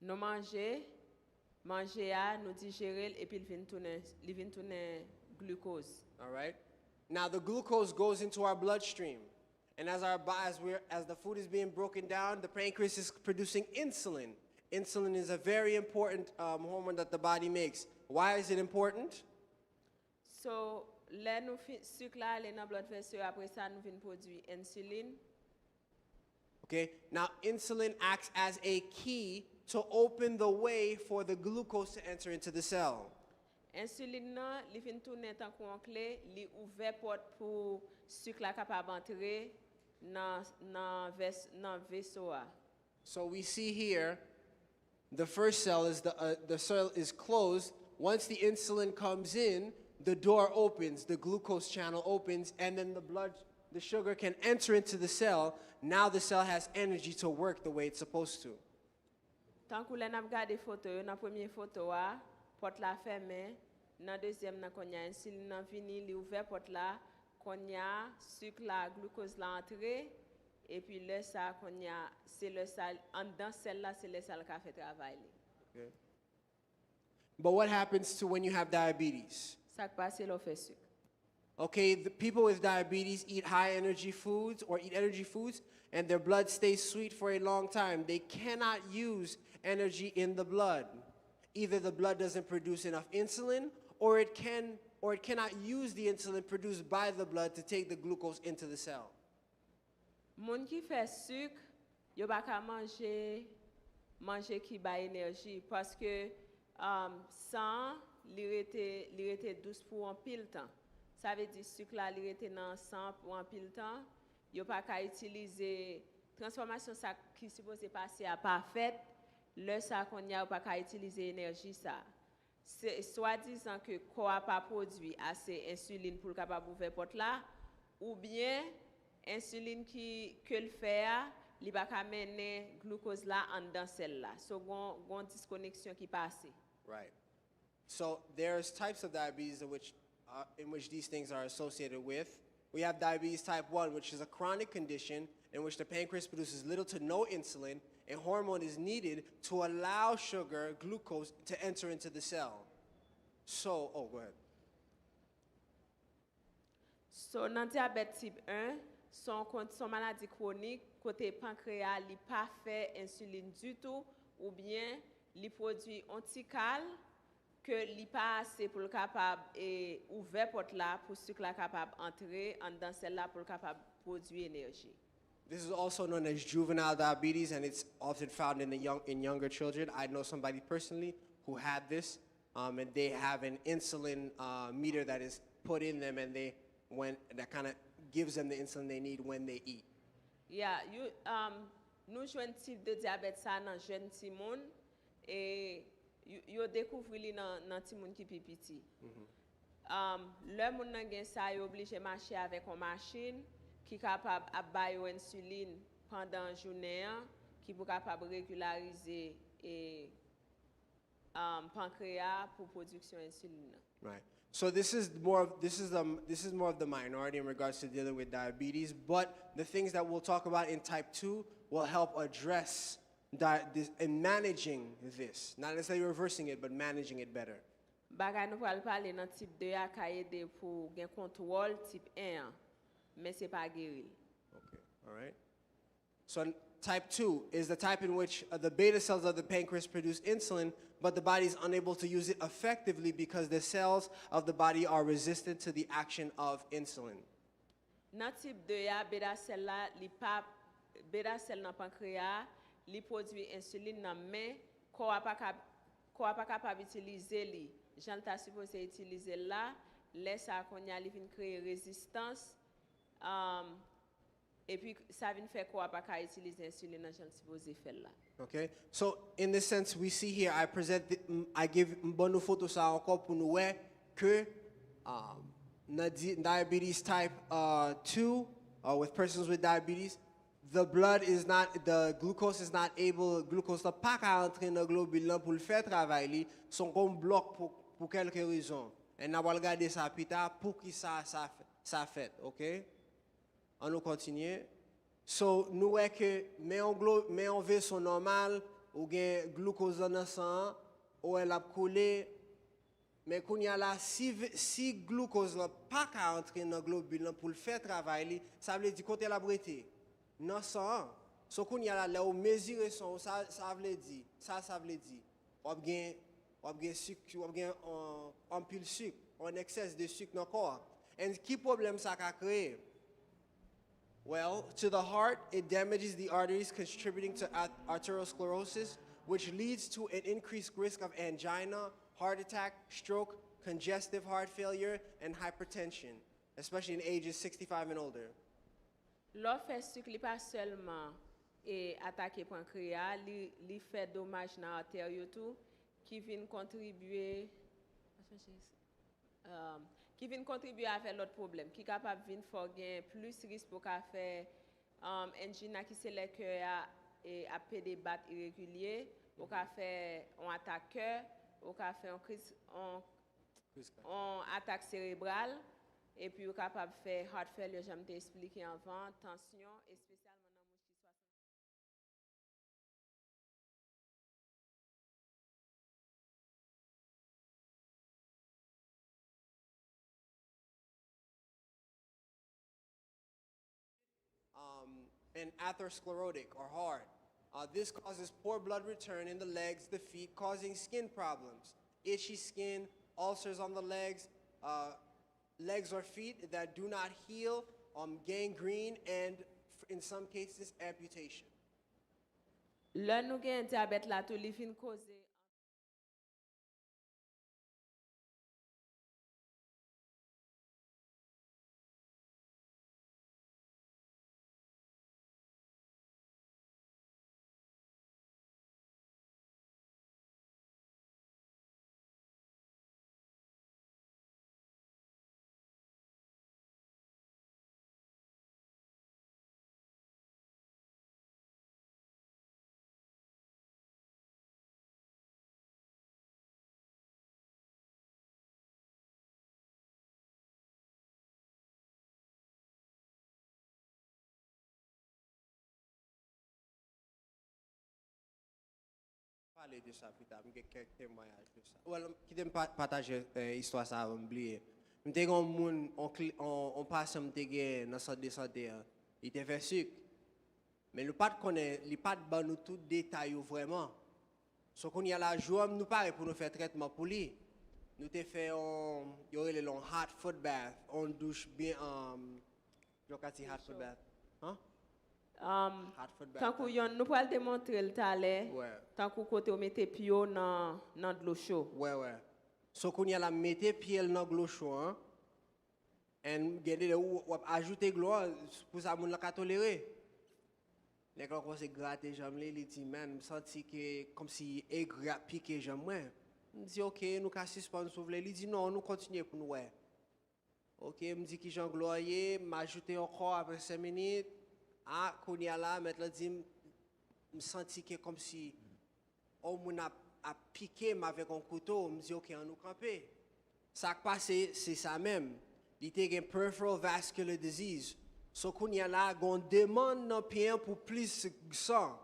Speaker 2: Nous manger, nous digérer et puis il vient tourner glucose.
Speaker 1: All right? Now the glucose goes into our bloodstream. And as the food is being broken down, the pancreas is producing insulin. Insulin is a very important hormone that the body makes. Why is it important?
Speaker 2: So, là nous sucre là, les dans blood vessel après ça nous vient produire insuline.
Speaker 1: Okay? Now insulin acts as a key to open the way for the glucose to enter into the cell.
Speaker 2: Insuline nan, li vient tourner tant qu'on clé, li ouvert porte pour sucre là capable entrer dans vaisseau.
Speaker 1: So we see here, the first cell is the cell is closed. Once the insulin comes in, the door opens, the glucose channel opens, and then the sugar can enter into the cell. Now the cell has energy to work the way it's supposed to.
Speaker 2: Tant que l'on a regardé photo, dans première photo porte la fermée, dans deuxième n'a qu'on y a insuline nan vini, li ouvert porte là, qu'on y a sucre la glucose là entré, et puis le ça qu'on y a c'est le sal en dans celle là c'est le sal qui a fait travail.
Speaker 1: Okay. But what happens to when you have diabetes?
Speaker 2: Ça qui passe l'on fait sucre.
Speaker 1: Okay, the people with diabetes eat high energy foods or eat energy foods, and their blood stays sweet for a long time. They cannot use energy in the blood. Either the blood doesn't produce enough insulin, or it cannot use the insulin produced by the blood to take the glucose into the cell.
Speaker 2: Moun qui fait sucre, yo pas ka manger qui ba énergie parce que sang li rete douce pour un pile temps. Ça veut dire sucre là li rete dans sang pour un pile temps. Yo pas ka utiliser transformation ça qui supposé passer à pas fait. Le ça qu'on y a pas ka utiliser énergie ça. C'est soit disant que corps pas produit assez insuline pour capable ouvrir porte là ou bien insuline que le fait li pas ka mener glucose là en dans celle là. So gon disconnexion qui passe.
Speaker 1: Right. So there's types of diabetes in which these things are associated with. We have diabetes type 1, which is a chronic condition in which the pancreas produces little to no insulin. A hormone is needed to allow sugar, glucose, to enter into the cell. So, go ahead.
Speaker 2: So, dans diabète type 1, son maladie chronique, côté pancréas, li pas fait insuline du tout, ou bien li produit antical que li pas assez pour le capable et ouvert porte là pour sucre la capable entrer en dans celle là pour le capable produire énergie.
Speaker 1: This is also known as juvenile diabetes, and it's often found in younger children. I know somebody personally who had this, and they have an insulin meter that is put in them, and that kind of gives them the insulin they need when they eat.
Speaker 2: Yeah, nous jouons type de diabète ça dans jeune petit monde et yo découvre li dans petit monde qui petit. Le monde nan gen ça yo obligé marcher avec une machine qui capable à bailler insuline pendant journée qui pour capable régulariser et pancréas pour production insuline.
Speaker 1: Right. So this is more of the minority in regards to dealing with diabetes, but the things that we'll talk about in type 2 will help address this and managing this. Not necessarily reversing it, but managing it better.
Speaker 2: Bagay nou pral pale nan type 2 a ka ede pou gen contrôle type 1, mais c'est pas guéri.
Speaker 1: Okay. All right. So type 2 is the type in which the beta cells of the pancreas produce insulin, but the body is unable to use it effectively because the cells of the body are resistant to the action of insulin.
Speaker 2: Nan type 2 a, beta cell la, beta cell nan pancréas, li produit insuline nan men, ko a pa capable utiliser li. Jan ta supposé utiliser là, laisse à qu'on y a li vin créer résistance, et puis ça vient faire quoi pas qu'à utiliser insuline jan supposé faire là.
Speaker 1: Okay, so in this sense, we see here, I give bonne photo ça encore pour nous voir que diabetes type 2, with persons with diabetes, the glucose is not able, glucose n'a pas qu'à entrer dans le globule là pour le faire travailler, son comme bloc pour quelques raisons. Et on va regarder ça plus tard pour qui ça fait, ok? On nous continue. So, nous voyons que, mais on vaisseau normal, ou gen glucose dans le sang, ou elle a coulé, mais quand il y a là, si glucose n'a pas qu'à entrer dans le globule pour le faire travailler, ça veut dire côté la brité. Non, sang. So, quand il y a là, où mesurer son, ça veut dire, ça veut dire, on a sucre, on a un pile sucre, un excès de sucre dans le corps. Et quel problème ça a créé? Well, to the heart, it damages the arteries, contributing to arteriosclerosis, which leads to an increased risk of angina, heart attack, stroke, congestive heart failure, and hypertension, especially in ages 65 and older.
Speaker 2: L'offre sucre li pas seulement et attaquer pancréas, li fait dommage dans l'artère tout, qui vient contribuer à faire l'autre problème, qui est capable de faire plus risque pour faire angina qui c'est le cœur et après des battes irréguliers, pour faire un attaque cœur, pour faire un attaque cérébrale et puis capable de faire heart failure, j'aime t'expliquer avant, tension et spécialement dans
Speaker 1: and atherosclerotic or hard. This causes poor blood return in the legs, the feet, causing skin problems, itchy skin, ulcers on the legs or feet that do not heal, gangrene, and in some cases, amputation.
Speaker 2: Là, nous avons un diabète là, tout li fin causer.
Speaker 1: Parler de ça plus tard, j'ai quelques témoignages de ça. Well, qui t'aime partager histoire ça avant oublier. M'était un monde on passe m'était dans centre de santé, il était fait sucre. Mais le pas connaît, il pas de nous tout détail vraiment. Ce qu'on y a la joie nous paraît pour nous faire traitement pour lui. Nous t'ai fait il y aurait le hot foot bath, on douche bien je crois que hot foot bath. Hein?
Speaker 2: Tant que nous pouvons démontrer le talent, tant que côté on mette pied dans de l'eau chaude.
Speaker 1: Ouais. So qu'on y a la mette pied dans de l'eau chaude, et gardez ou ajouter de l'eau pour ça moun la ka tolérer. Les gens commencent à gratter jambes, ils disent man, me senti que comme si aigre a piqué jambes moi. Me dit OK, nous ka suspendre souffler, il dit non, nous continuer pour nous ouais. OK, me dit que Jean Gloyer m'ajouter encore après 5 minutes. Ah, qu'on y a là, maintenant dit me senti que comme si on a piqué avec un couteau, me dit OK, on nous camper. Ça qui passe c'est ça même. Il était un peripheral vascular disease. So qu'on y a là, on demande dans pied pour plus sang.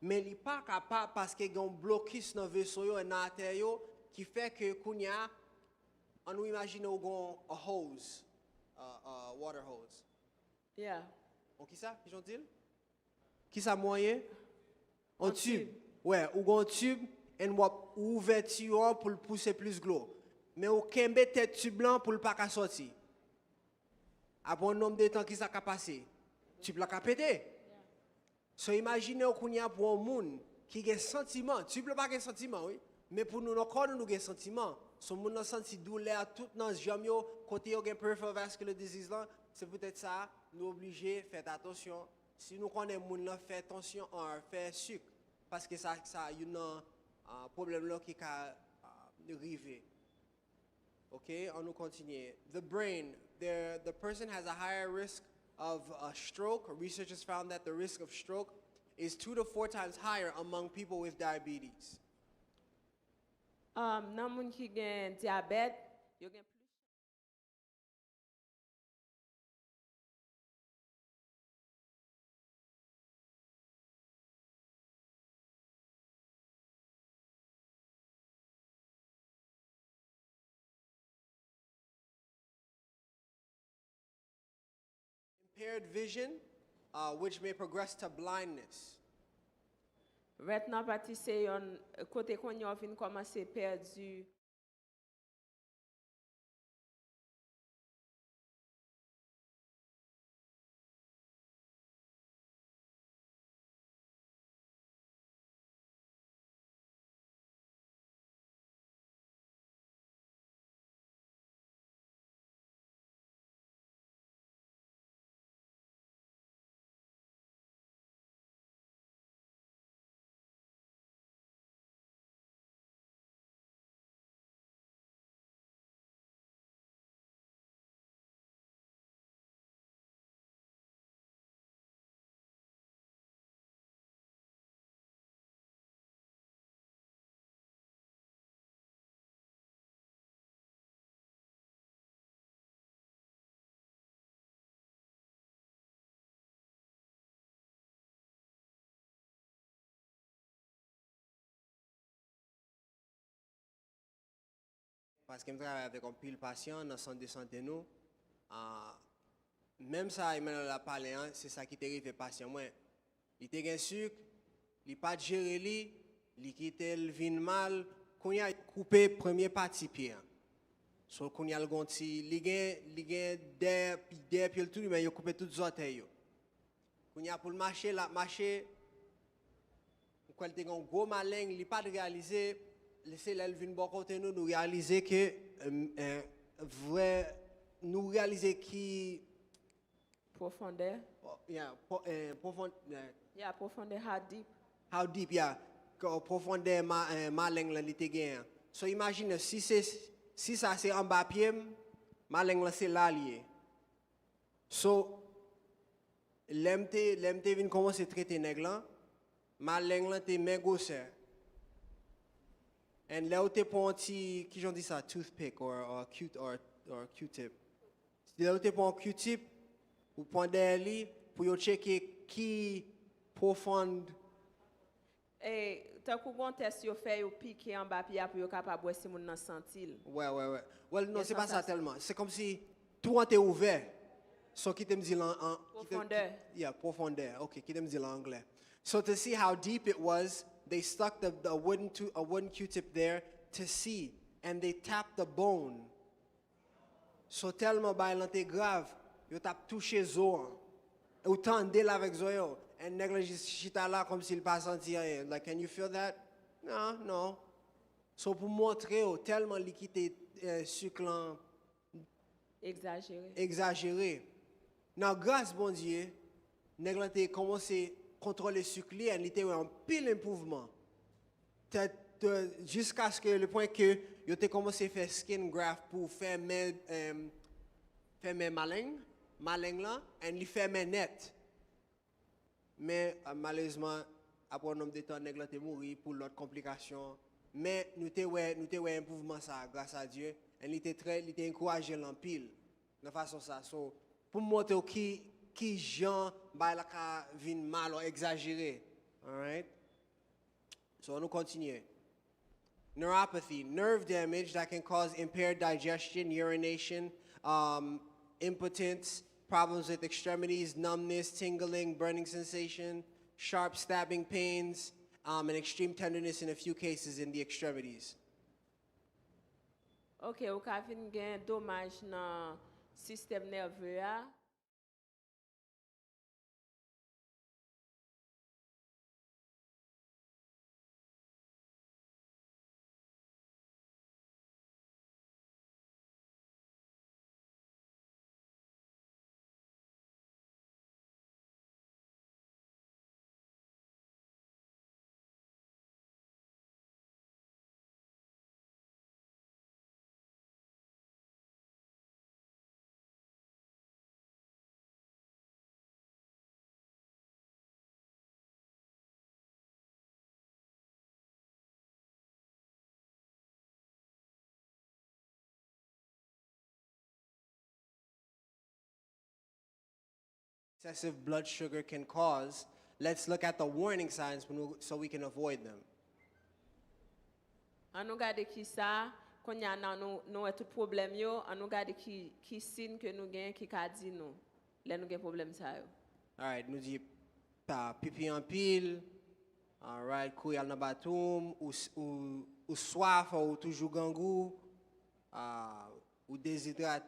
Speaker 1: Mais il n'est pas capable parce qu'il y a un blocus dans le vaisseau et dans l'artère qui fait que qu'on y a, on nous imagine un hose, water hose.
Speaker 2: Yeah.
Speaker 1: On qui ça, j'en dis? Qui ça moyen? Un
Speaker 2: Un
Speaker 1: tube.
Speaker 2: tube.
Speaker 1: Ouais, ou un tube et une ouverture pour le pousser plus de l'eau. Mais au kembe tête tube blanc pour le pas qu'à sortir. Après un nombre de temps qui ça a passé, tube la pété. So imaginez qu'on y a pour un monde qui a un sentiment, tube la pas un sentiment, oui. Mais pour nous, nous avons un sentiment. Ce monde a senti douleur tout dans les jambes, côté il y a un peripheral vascular disease là, c'est peut-être ça, nous obligés de faire attention. Si nous connaissons monde là, faire attention à faire sucre parce que ça y a un problème là qui a arrivé. Okay, on nous continue. The brain, the person has a higher risk of a stroke. Researchers found that the risk of stroke is 2 to 4 times higher among people with diabetes.
Speaker 2: Nan moun ki gen diabète, yo gen plus.
Speaker 1: Impaired vision, which may progress to blindness.
Speaker 2: Retina se yon kote kon yo fin komanse perdu.
Speaker 1: Parce que je travaille avec un pile patient dans le centre de santé nous. Même ça, il m'a parlé, c'est ça qui t'arrive aux patients. Moi, il était un sucre, il pas géré, il quitte le vin mal, qu'on y a coupé première partie pied. So qu'on y a le gonti, il gagne des puis tout, mais il a coupé toutes les orteils. Qu'on y a pour le marché, la marché, quand il a un gros malin, il n'a pas réalisé. Laissez l'elvin bon côté nous réaliser que vrai nous réaliser qui
Speaker 2: Profondeur.
Speaker 1: profondeur
Speaker 2: Yeah, profondeur, how deep.
Speaker 1: profondeur malin là l'été gain. So imagine si ça c'est en bas pied malin là c'est là lié. So l'MT vient commencer traiter nèg là malin là t'es main gauche. And là où tu prends un petit, qui j'en dis ça, toothpick or Q-tip. Là où tu prends un Q-tip, ou prends des lits pour checker qui profonde.
Speaker 2: Et tant qu'on gon test yo fait yo piqué en bas puis après yo capable voir si moun nan sentil.
Speaker 1: Ouais. Well, non,
Speaker 2: Yes,
Speaker 1: c'est pas ça
Speaker 2: fantastique.
Speaker 1: tellement. C'est comme si tout était ouvert. So, qui te me dit en
Speaker 2: Profondeur.
Speaker 1: Yeah, profondeur. Okay, qui te me dit en anglais. So, to see how deep it was, they stuck a wooden Q-tip there to see, and they tapped the bone. So tellement c'est grave, yo tap touché zo. Autant de la avec zo. And nèg chita là comme s'il pas senti rien. Like, can you feel that? No. So pour montrer tellement liquide sucre exagéré. Now grâce bon Dieu, nèg la té commencé contrôler sucre et il était en pile improvement. Jusqu'à ce que le point que yo té commencé faire skin graft pour faire mes malin là et il fait mes net. Mais malheureusement après un nombre de temps nèg la té mourir pour l'autre complication Mais nous te ouais un mouvement ça grâce à Dieu et il était encouragé en pile de façon ça. So pour montrer qui Jean ba la ka vin mal ou exagéré. All right? So on continue. Neuropathy, nerve damage that can cause impaired digestion, urination, impotence, problems with extremities, numbness, tingling, burning sensation, sharp stabbing pains, and extreme tenderness in a few cases in the extremities.
Speaker 2: OK, ou ka fin gen dommage dans système nerveux a.
Speaker 1: Excessive blood sugar can cause. Let's look at the warning signs so we can avoid them.
Speaker 2: An nou gade ki sa, kon ya nan nou tout problem yo, an nou gade ki signe que nou gen ki ka di nou, le nou gen problem sa yo.
Speaker 1: All right, nous dit pipi en pile. All right, kouyal na batoum, ou soif ou toujours gangou, ou déshydraté.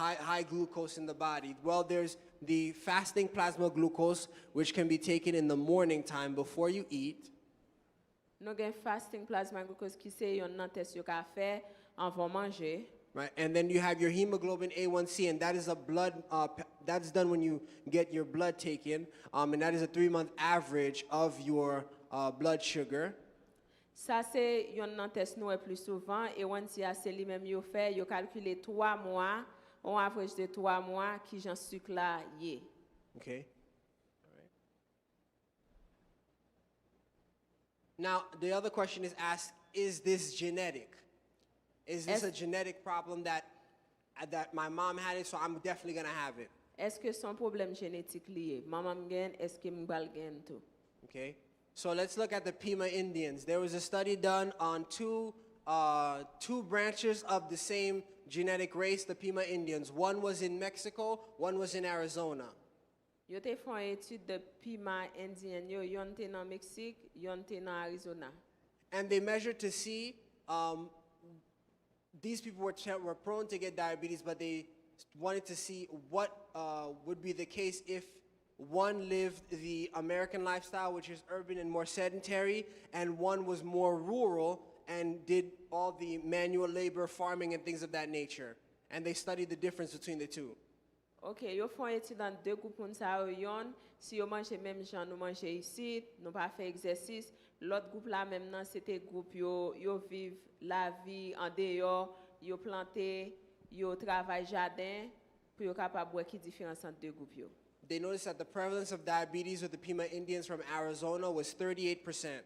Speaker 1: High glucose in the body. Well, there's the fasting plasma glucose, which can be taken in the morning time before you eat.
Speaker 2: Nou gen fasting plasma glucose ki se yon nan test yo ka fe avant manger.
Speaker 1: Right, and then you have your hemoglobin A1C, and that is a blood. That's done when you get your blood taken, and that is a 3-month average of your blood sugar.
Speaker 2: Sa se yon nan test nou e plus souvent, et wanti a se li même yo fe, yo calcule 3 mois, on average de 3 mois ki jan sucre la ye.
Speaker 1: Okay. All right. Now, the other question is asked, is this genetic? Is this a genetic problem that my mom had it, so I'm definitely going to have it?
Speaker 2: Est-ce que son problème génétique lié? Maman gen, est-ce que m'bal gen tout?
Speaker 1: Okay. So let's look at the Pima Indians. There was a study done on two branches of the same genetic race, the Pima Indians. One was in Mexico, one was in Arizona.
Speaker 2: Yo te fon étude de Pima indien yo, yon te nan Mexique, yon te nan Arizona.
Speaker 1: And they measured to see, these people were prone to get diabetes, but they wanted to see what would be the case if one lived the American lifestyle, which is urban and more sedentary, and one was more rural and did all the manual labor, farming, and things of that nature. And they studied the difference between the two.
Speaker 2: OK, yo fon étude dans deux groupes moun sa yo yon, si yo mange même jan nou mange ici, nou pa fait exercice, l'autre groupe là même nan c'était groupe yo vive la vie en dehors, yo planté, yo travail jardin pour yo capable voir qui différence entre deux groupes yo.
Speaker 1: They noticed that the prevalence of diabetes with the Pima Indians from Arizona was 38%.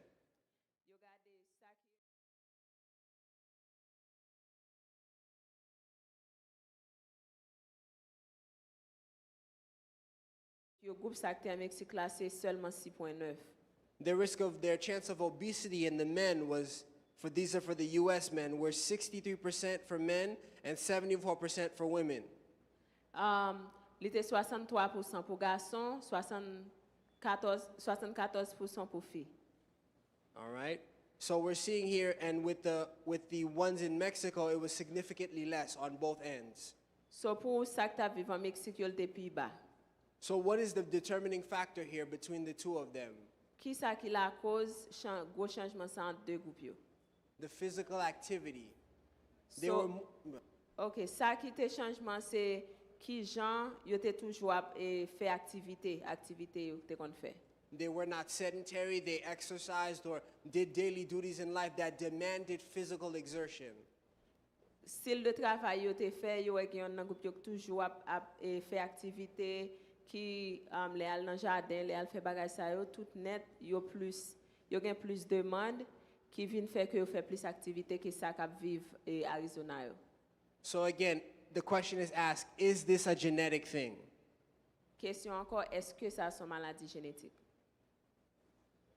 Speaker 2: Yo groupe secteur Mexique là c'est seulement 6.9.
Speaker 1: The risk of their chance of obesity in the men was, these are for the US men, were 63% for men and 74% for women.
Speaker 2: Il était 63% pour garçons, 74% pour filles.
Speaker 1: All right? So we're seeing here, and with the ones in Mexico, it was significantly less on both ends.
Speaker 2: So pour ça que t'as vu en Mexique, yo le plus bas.
Speaker 1: So what is the determining factor here between the two of them?
Speaker 2: Qui ça qui la cause gros changement ça entre deux groupes yo?
Speaker 1: The physical activity. They
Speaker 2: So-
Speaker 1: were
Speaker 2: OK, ça qui te changement c'est qui gens yo te toujours fait activité yo te kon fait.
Speaker 1: They were not sedentary, they exercised or did daily duties in life that demanded physical exertion.
Speaker 2: Style de travail yo te fait yo ek yon nan groupe yo toujours fait activité qui les al dans jardin, les al fait bagay ça yo tout net yo gen plus demande qui vient faire que yo fait plus activité que ça k'ap vivre Arizona yo.
Speaker 1: So again, the question is asked, is this a genetic thing?
Speaker 2: Question encore, est-ce que ça sont maladie génétique?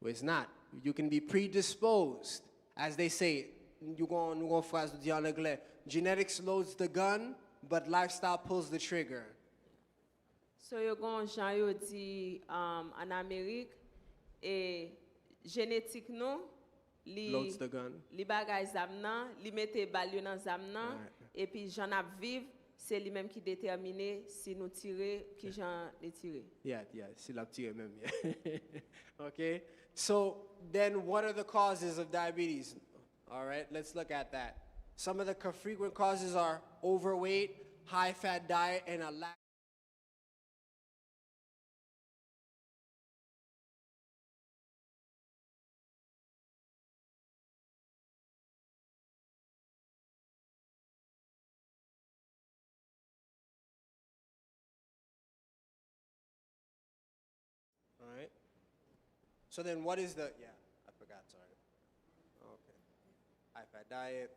Speaker 1: Well, it's not. You can be predisposed. As they say, nous gon phrase dit en anglais, genetics loads the gun, but lifestyle pulls the trigger.
Speaker 2: So yo gon jan yo di en Amérique et génétique non
Speaker 1: Loads the gun.
Speaker 2: li bagay zam nan, li mette bal yo nan zam nan
Speaker 1: Right.
Speaker 2: et puis j'en ap viv, c'est lui même qui détermine si nous tirer qui j'en les tirer.
Speaker 1: Yeah, c'est la petite même. Yeah. Okay. So then what are the causes of diabetes? All right, let's look at that. Some of the frequent causes are overweight, high fat diet, and a lack. All right. So then what is the, yeah, I forgot, sorry. Okay. High fat diet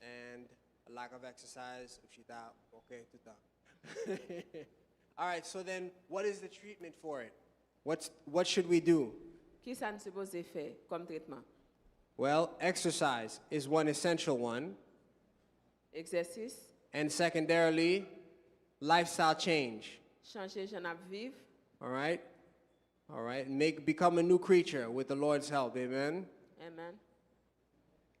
Speaker 1: and a lack of exercise. If she thought, okay, tout ça. All right, so then what is the treatment for it? What should we do?
Speaker 2: Qui ça nous supposé faire comme traitement?
Speaker 1: Well, exercise is one essential one.
Speaker 2: Exercice,
Speaker 1: And secondarily, lifestyle change.
Speaker 2: changer j'en ap vivre,
Speaker 1: All right? All right. Become a new creature with the Lord's help. Amen.
Speaker 2: amen.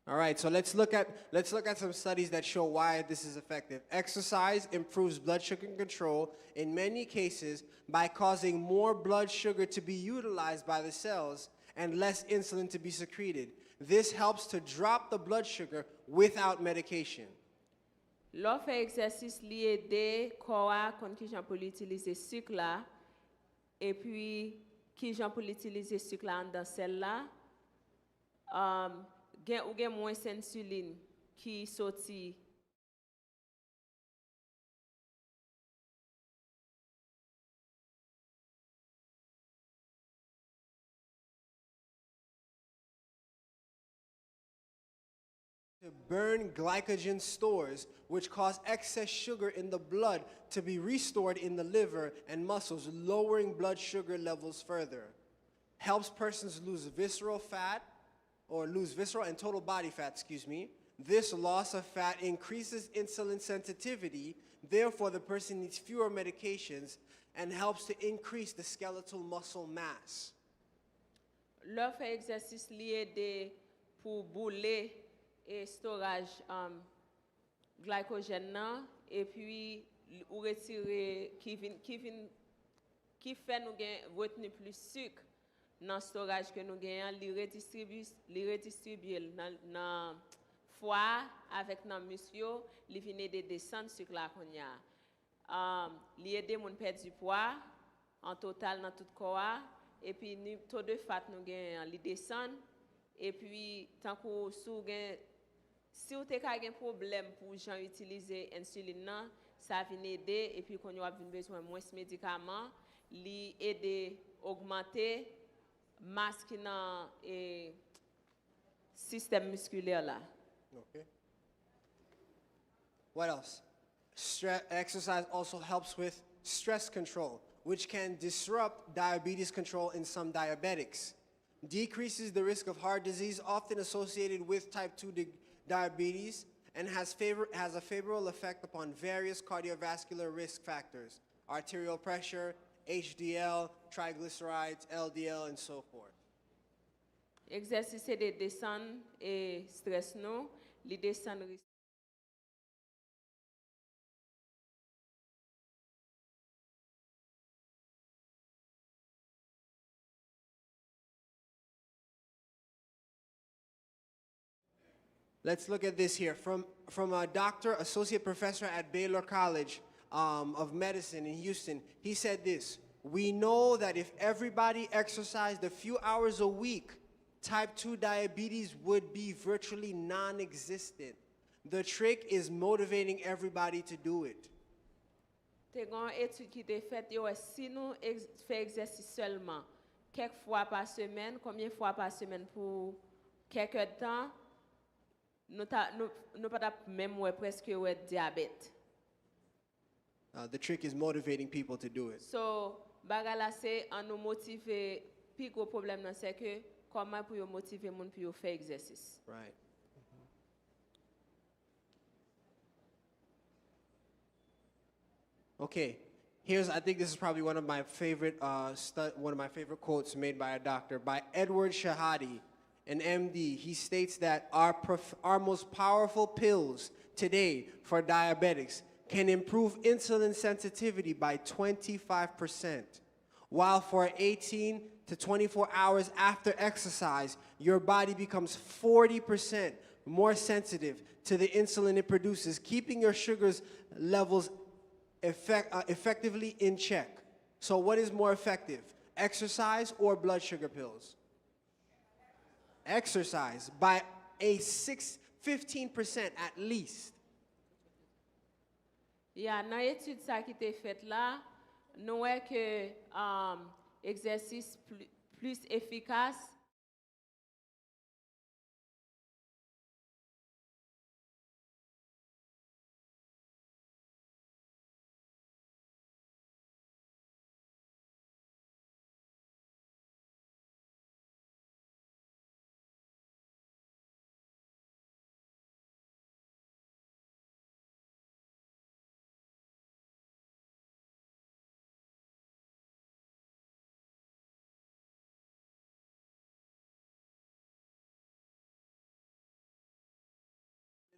Speaker 1: All right, so let's look at some studies that show why this is effective. Exercise improves blood sugar control in many cases by causing more blood sugar to be utilized by the cells and less insulin to be secreted. This helps to drop the blood sugar without medication.
Speaker 2: L'on fait exercice li aider corps kon ki jan pou l'utiliser sucre là et puis ki jan pou l'utiliser sucre là dans celle là gen moins insuline qui sorti
Speaker 1: To burn glycogen stores, which cause excess sugar in the blood to be restored in the liver and muscles, lowering blood sugar levels further. Helps persons lose visceral and total body fat, excuse me. This loss of fat increases insulin sensitivity, therefore the person needs fewer medications and helps to increase the skeletal muscle mass.
Speaker 2: l'on fait exercice li aider pour bouler et storage glycogène nan, et puis ou retirer qui fait nous gain retenir plus sucre dans storage que nous gagnons, li redistribue dans foie avec dans muscle yo, li vinn aider descendre sucre là qu'on y a. Li aider moun perdre du poids en total dans tout corps, et puis taux de fat nous gagnons, li descend, et puis tant que si vous avez un problème pour utiliser l'insuline, ça vient aider, et puis quand vous avez besoin de moins de médicaments, li aider augmenter masse qui dans le système musculaire là.
Speaker 1: Okay. What else? Exercise also helps with stress control, which can disrupt diabetes control in some diabetics. Decreases the risk of heart disease often associated with type 2 diabetes and has a favorable effect upon various cardiovascular risk factors, arterial pressure, HDL, triglycerides, LDL, and so forth.
Speaker 2: Exercice c'est de descendre et stress nous, les descendre.
Speaker 1: Let's look at this here. From a doctor, associate professor at Baylor College of Medicine in Houston, he said this: we know that if everybody exercised a few hours a week, type 2 diabetes would be virtually non-existent. The trick is motivating everybody to do it.
Speaker 2: Te gon étude qui te faite yo si nous fait exercice seulement quelques fois par semaine, combien de fois par semaine pour quelques temps, nous pas même ouais presque ouais diabète.
Speaker 1: The trick is motivating people to do it.
Speaker 2: So bagala c'est en nous motiver. Puis gros problème là c'est que comment pour yo motiver moun pour yo faire exercice.
Speaker 1: Right. Okay, I think this is probably one of my favorite quotes made by a doctor, by Edward Shahadi, an MD. He states that our most powerful pills today for diabetics can improve insulin sensitivity by 25%, while for 18 to 24 hours after exercise, your body becomes 40% more sensitive to the insulin it produces, keeping your sugars levels effectively in check. So what is more effective, exercise or blood sugar pills? Exercise by a 15% at least.
Speaker 2: Yeah, dans l'étude ça qui t'est faite là, nous voyons que exercice plus efficace.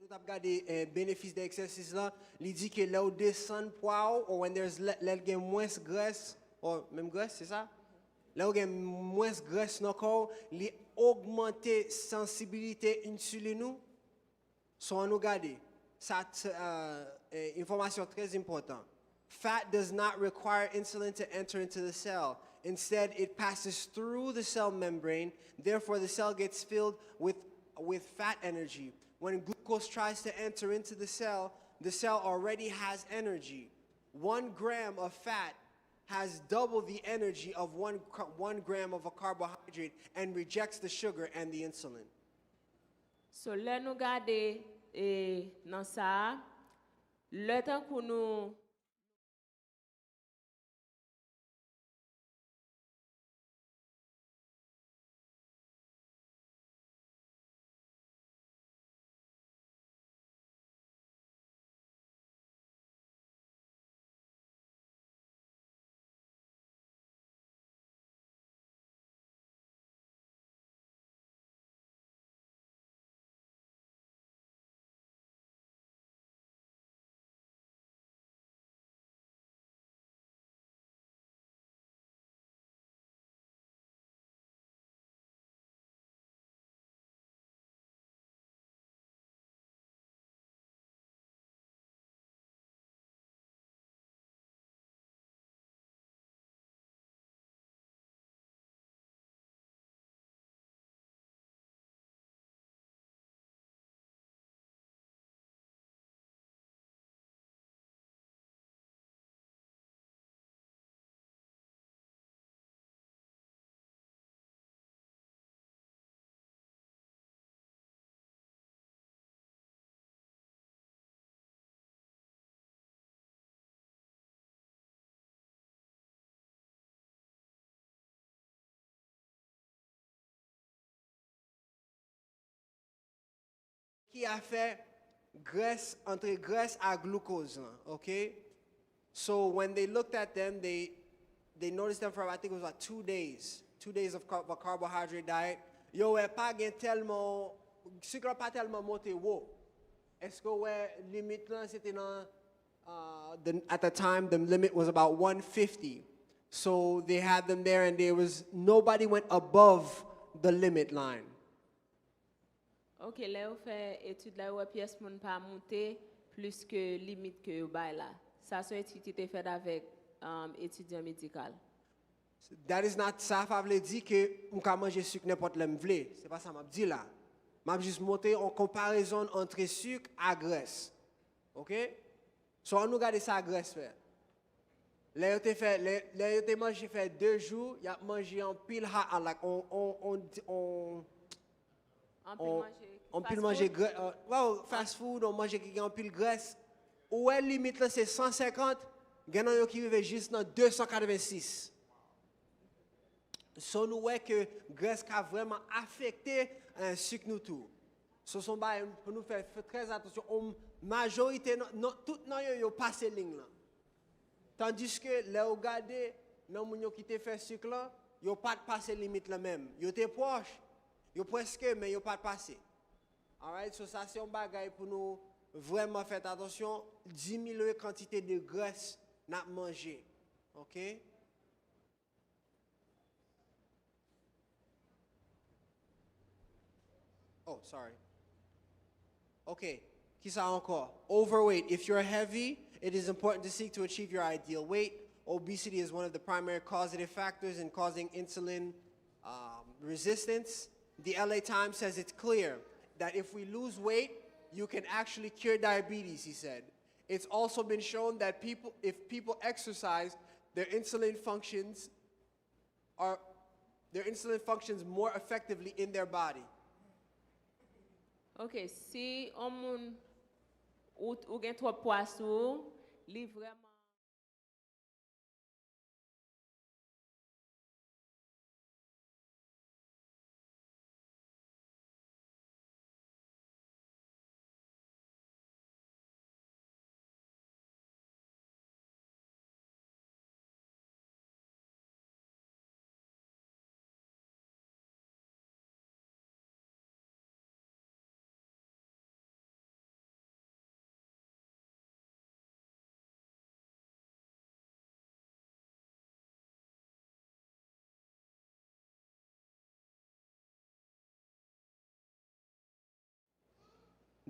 Speaker 1: Nous avons regardé les bénéfices de l'exercice là. Il dit que là où descend poids ou when there's moins graisse ou même graisse, c'est ça? Là où il y a moins graisse dans le corps, il augmente la sensibilité insuline. So on nous regarde. Ça information très importante. Fat does not require insulin to enter into the cell. Instead, it passes through the cell membrane. Therefore, the cell gets filled with fat energy. When glucose tries to enter into the cell already has energy. 1 gram of fat has double the energy of 1 gram of a carbohydrate and rejects the sugar and the insulin.
Speaker 2: So là nous garder dans ça, le temps pour nous
Speaker 1: Qui a fait graisse entre graisse à glucose, okay? So when they looked at them, they noticed them for I think it was like 2 days of a carbohydrate diet, yo ouais pas gen tellement sucre pas tellement monté haut. Est-ce que ouais limite là c'était dans at the time the limit was about 150. So they had them there and there was nobody went above the limit line.
Speaker 2: OK, là, on fait étude là, où pièce moun pas monter plus que limite que bail là. Ça, c'est étude qui était faite avec étudiant médical.
Speaker 1: That is not ça pas veut dire que on peut manger sucre n'importe l'aime vle. C'est pas ça m'a dit là. M'a juste monter en comparaison entre sucre et graisse. OK? So on nous regarde ça graisse fait. Là yo te fait là yo te mangé fait 2 jours, y a mangé en pile like on peut manger fast food, on mange qui en pile graisse. Ou est limite là c'est 150, gagnant yo qui arrive juste dans 286. So nous ouais que graisse a vraiment affecté un sucre nous tout. So son bail pour nous faire très attention, majorité tout non yo passé ligne là. Tandis que là regardez non moun yo qui te fait sucre là, yo pas passé limite là même. Yo te proche, yo presque mais yo pas passé. Alright, so ça c'est un bagage pour nous vraiment faire attention, diminuer quantité de graisse n'a manger. OK? Oh, sorry. Okay, qui ça encore? Overweight. If you're heavy, it is important to seek to achieve your ideal weight. Obesity is one of the primary causative factors in causing insulin resistance. The LA Times says it's clear that if we lose weight, you can actually cure diabetes, he said. It's also been shown that if people exercise, their insulin functions more effectively in their body.
Speaker 2: OK, si on moun ou gen trop poisson, li vraiment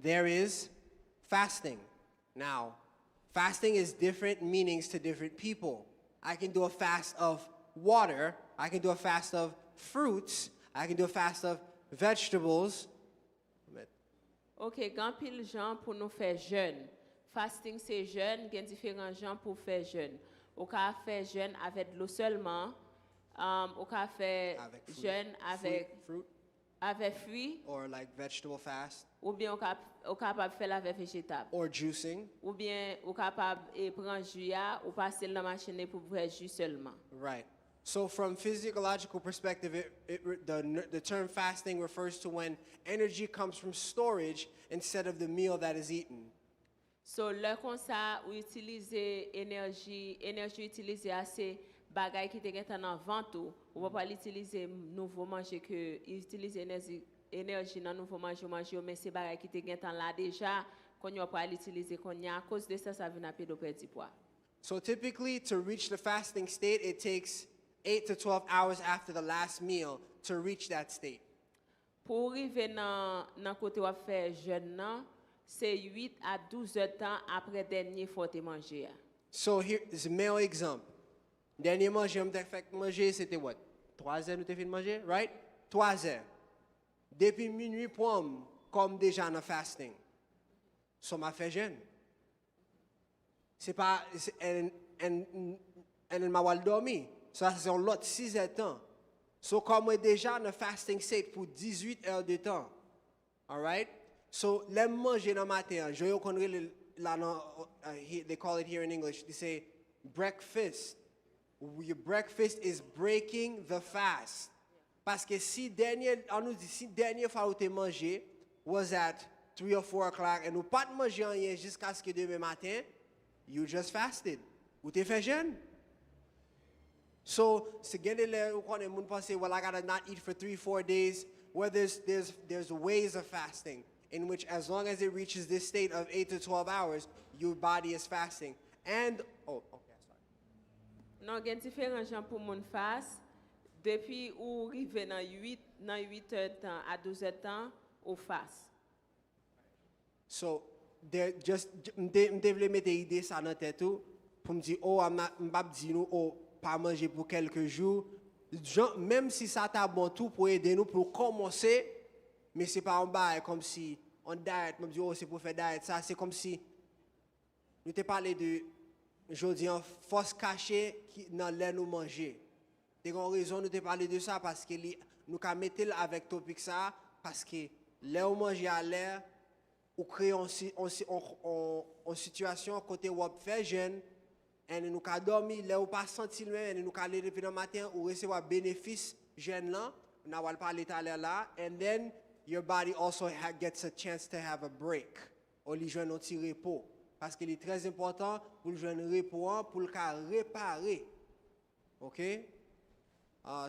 Speaker 1: There is fasting. Now, fasting is different meanings to different people. I can do a fast of water. I can do a fast of fruits. I can do a fast of vegetables.
Speaker 2: OK, grand pile gens pour nous faire jeûne. Fasting c'est jeûne, il y a différents gens pour faire jeûne. Ou ka faire jeûne avec de l'eau seulement. Ou ka faire jeûne avec
Speaker 1: fruit
Speaker 2: avec fruits.
Speaker 1: Or like vegetable fast.
Speaker 2: Ou bien ou capable faire avec végétable.
Speaker 1: Or juicing.
Speaker 2: Ou bien ou capable prendre jus ou passer dans la machine pour faire jus seulement.
Speaker 1: Right. So from physiological perspective, the term fasting refers to when energy comes from storage instead of the meal that is eaten.
Speaker 2: So là comme ça ou utiliser énergie utiliser assez bagay qui te geta dans ventre ou pas l'utiliser nouveau manger que utiliser énergie dans nouveau manger mais c'est bagay qui te geta là déjà qu'on y pas l'utiliser qu'on y a à cause de ça vient à perdre du poids.
Speaker 1: So typically to reach the fasting state it takes 8 to 12 hours after the last meal to reach that state.
Speaker 2: Pour arriver dans côté ou faire jeûne c'est 8 à 12 heures de temps après dernier fois te manger.
Speaker 1: So here is a male example. Dernier manger, manger c'était what? 3 heures nous t'ai fait manger, right? 3 heures. Depuis minuit pomme comme déjà dans fasting. So m'a fait jeûne. C'est pas elle m'a mal dormi. Ça c'est l'autre 6 heures de temps. So comme déjà dans fasting state pour 18 heures de temps. All right? So les manger dans matin, je connais they call it here in English, they say breakfast. Your breakfast is breaking the fast. Parce que on nous dit si dernier fois où tu mangé was at 3 or 4 o'clock and nous pas manger rien jusqu'à ce que demain matin, you just fasted. Ou tu fait jeûne. So, c'est gagné là où on est moun penser well I gotta not eat for 3-4 days where there's ways of fasting in which as long as it reaches this state of 8 to 12 hours, your body is fasting. And, oh, okay, sorry.
Speaker 2: Non gen différents gens pour moun face depuis ou rive dans 8 heures temps à 12 heures temps ou face.
Speaker 1: So, there just m'te vle mette idée ça dans tête tout pour me dire oh m'pa di nou oh pas manger pour quelques jours. Même si ça t'a bon tout pour aider nous pour commencer, mais c'est pas en bas comme si on diet, me dit oh c'est pour faire diet, ça c'est comme si nous t'ai parlé de jodi en force cachée qui dans l'air nous manger. T'es une raison nous t'ai parlé de ça parce que nous ka mettre avec topic ça parce que l'air manger à l'air ou créer en situation côté où fait jeune et nous ka dormi là ou pas senti même et nous ka lever dans matin ou recevoir bénéfice jeune là on va parler tout à l'heure là and then your body also gets a chance to have a break ou les jeunes un petit repos parce qu'il est très important pour le jeune repos pour le cas réparer. Okay.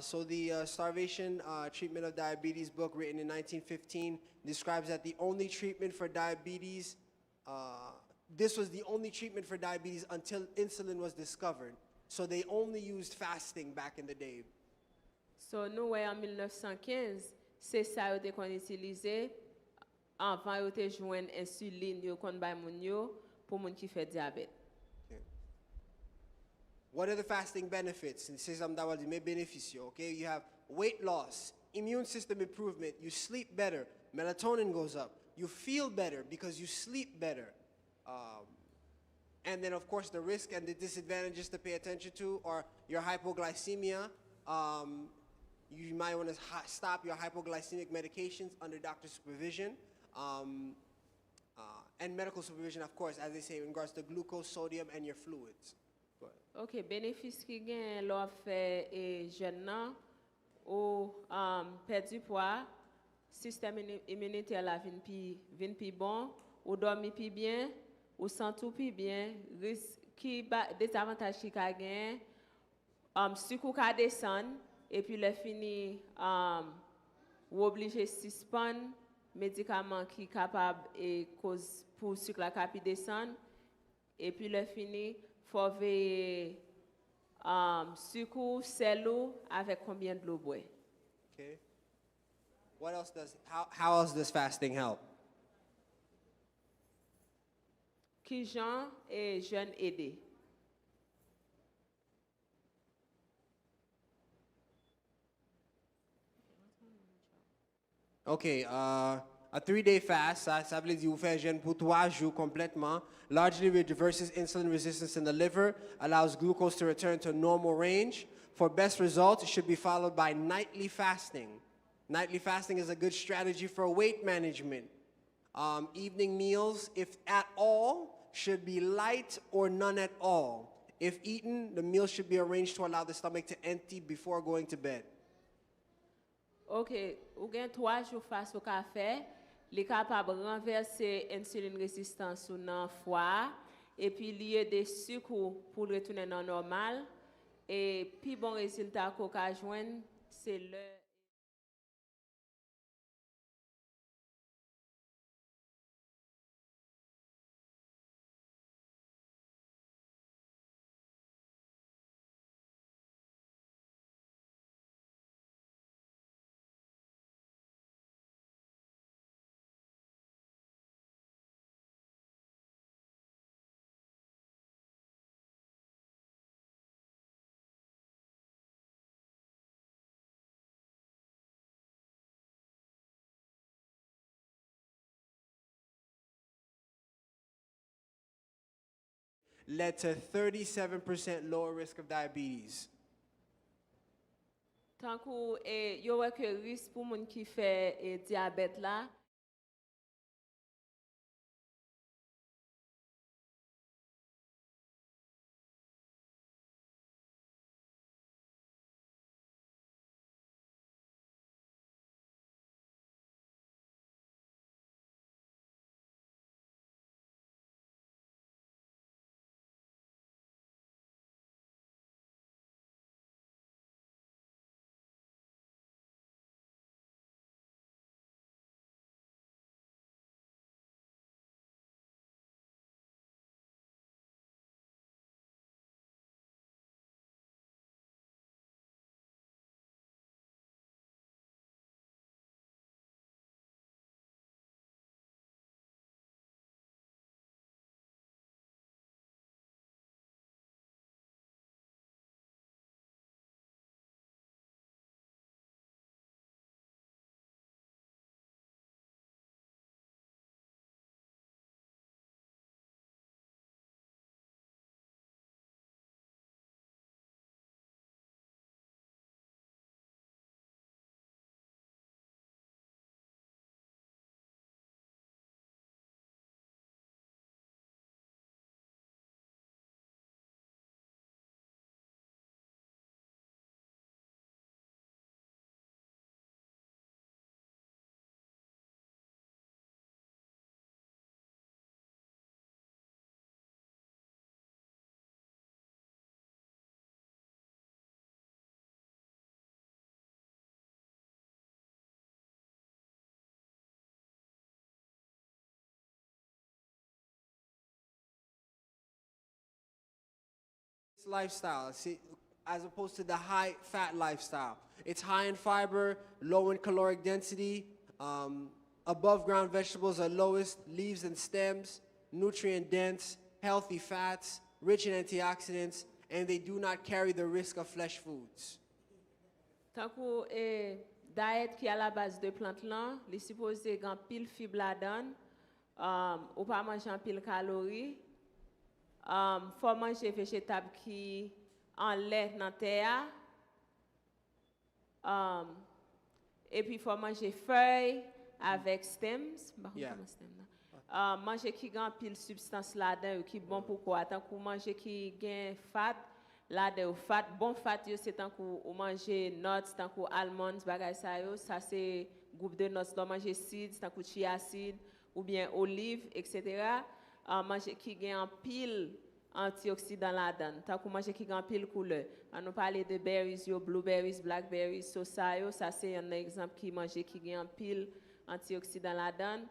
Speaker 1: So the Starvation Treatment of Diabetes book, written in 1915, describes that the only treatment for diabetes, this was the only treatment for diabetes until insulin was discovered. So they only used fasting back in the day.
Speaker 2: So nous en 1915, c'est ça yo qu'on utilisé avant yo te joindre insuline yo kon bay moun yo pour moun qui fait diabète.
Speaker 1: What are the fasting benefits? And say something that will be beneficial, okay? You have weight loss, immune system improvement, you sleep better, melatonin goes up, you feel better because you sleep better. And then, of course, the risk and the disadvantages to pay attention to are your hypoglycemia. You might want to stop your hypoglycemic medications under doctor's supervision. And medical supervision, of course, as they say, in regards to glucose, sodium, and your fluids.
Speaker 2: OK, bénéfice qui gagne l'a fait et jeune nan ou perdu poids, système immunitaire la vinn pi bon, ou dormi pi bien, ou sent tout pi bien, qui désavantage qui ka gagne, sucre ka descend et puis le fini ou obligé suspendre médicament qui capable et cause pour sucre la capi descendre et puis le fini faut veiller sucre sel avec combien de l'eau boire.
Speaker 1: Okay. What else does how else does fasting help?
Speaker 2: Qui gens et jeunes aider.
Speaker 1: Okay, a 3-day fast, ça veut dire vous faites jeûne pour 3 jours complètement, largely reverses insulin resistance in the liver, allows glucose to return to normal range. For best results, it should be followed by nightly fasting. Nightly fasting is a good strategy for weight management. Evening meals, if at all, should be light or none at all. If eaten, the meal should be arranged to allow the stomach to empty before going to bed.
Speaker 2: OK, ou gen 3 jours face au café, li capable renverser insuline résistance ou nan foie et puis lié des sucres pour retourner dans normal et puis bon résultat qu'on ka joindre c'est le
Speaker 1: led to 37% lower risk of diabetes.
Speaker 2: tant que yo wè que risque pour moun qui fait diabète là
Speaker 1: lifestyle, see, as opposed to the high fat lifestyle. It's high in fiber, low in caloric density. Above ground vegetables are lowest, leaves and stems, nutrient dense, healthy fats, rich in antioxidants, and they do not carry the risk of flesh foods.
Speaker 2: Tant que diet qui à la base de plantes là, les supposé grand pile fibre la donne, ou pas manger en pile calories, faut manger végétable qui en lait dans terre, et puis faut manger feuilles avec stems,
Speaker 1: Yeah.
Speaker 2: manger qui grand pile substance là-dedans qui bon pour quoi, tant que manger qui gain fat là-dedans fat, bon fat yo c'est tant que manger nuts, tant que almonds, bagay ça yo, ça c'est groupe de nuts, donc manger seeds, tant que chia seed ou bien olive, etc. Manger qui gain en pile antioxydants là-dedans, tant que manger qui gain pile couleur. On nous parler de berries, yo, blueberries, blackberries, so ça c'est un exemple qui manger qui gain en pile antioxydants là-dedans.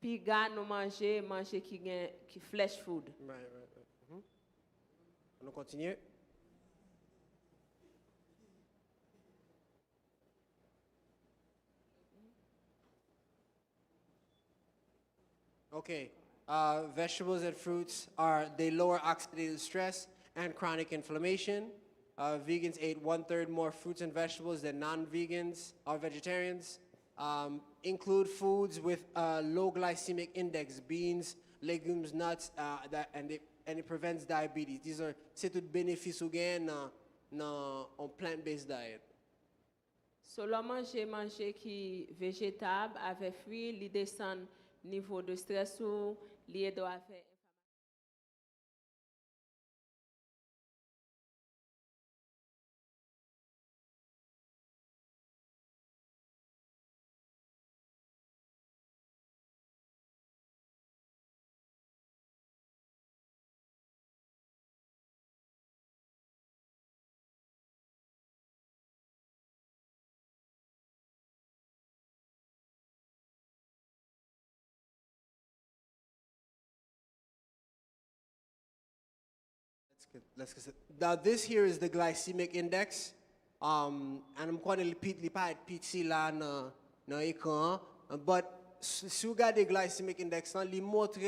Speaker 2: Puis gars nous manger qui gain qui flesh food.
Speaker 1: Right. On continue. Okay. Vegetables and fruits they lower oxidative stress and chronic inflammation. Vegans ate 1/3 more fruits and vegetables than non-vegans or vegetarians. Include foods with low glycemic index, beans, legumes, nuts, and it prevents diabetes. C'est tout bénéfice ou gain on plant-based diet.
Speaker 2: So l'on manger qui végétable avec fruits, li descend niveau de stress ou li doit faire
Speaker 1: Let's get now this here is the glycemic index. And I'm going to repeat the là dans écran, but si vous regardez glycemic index là, il montre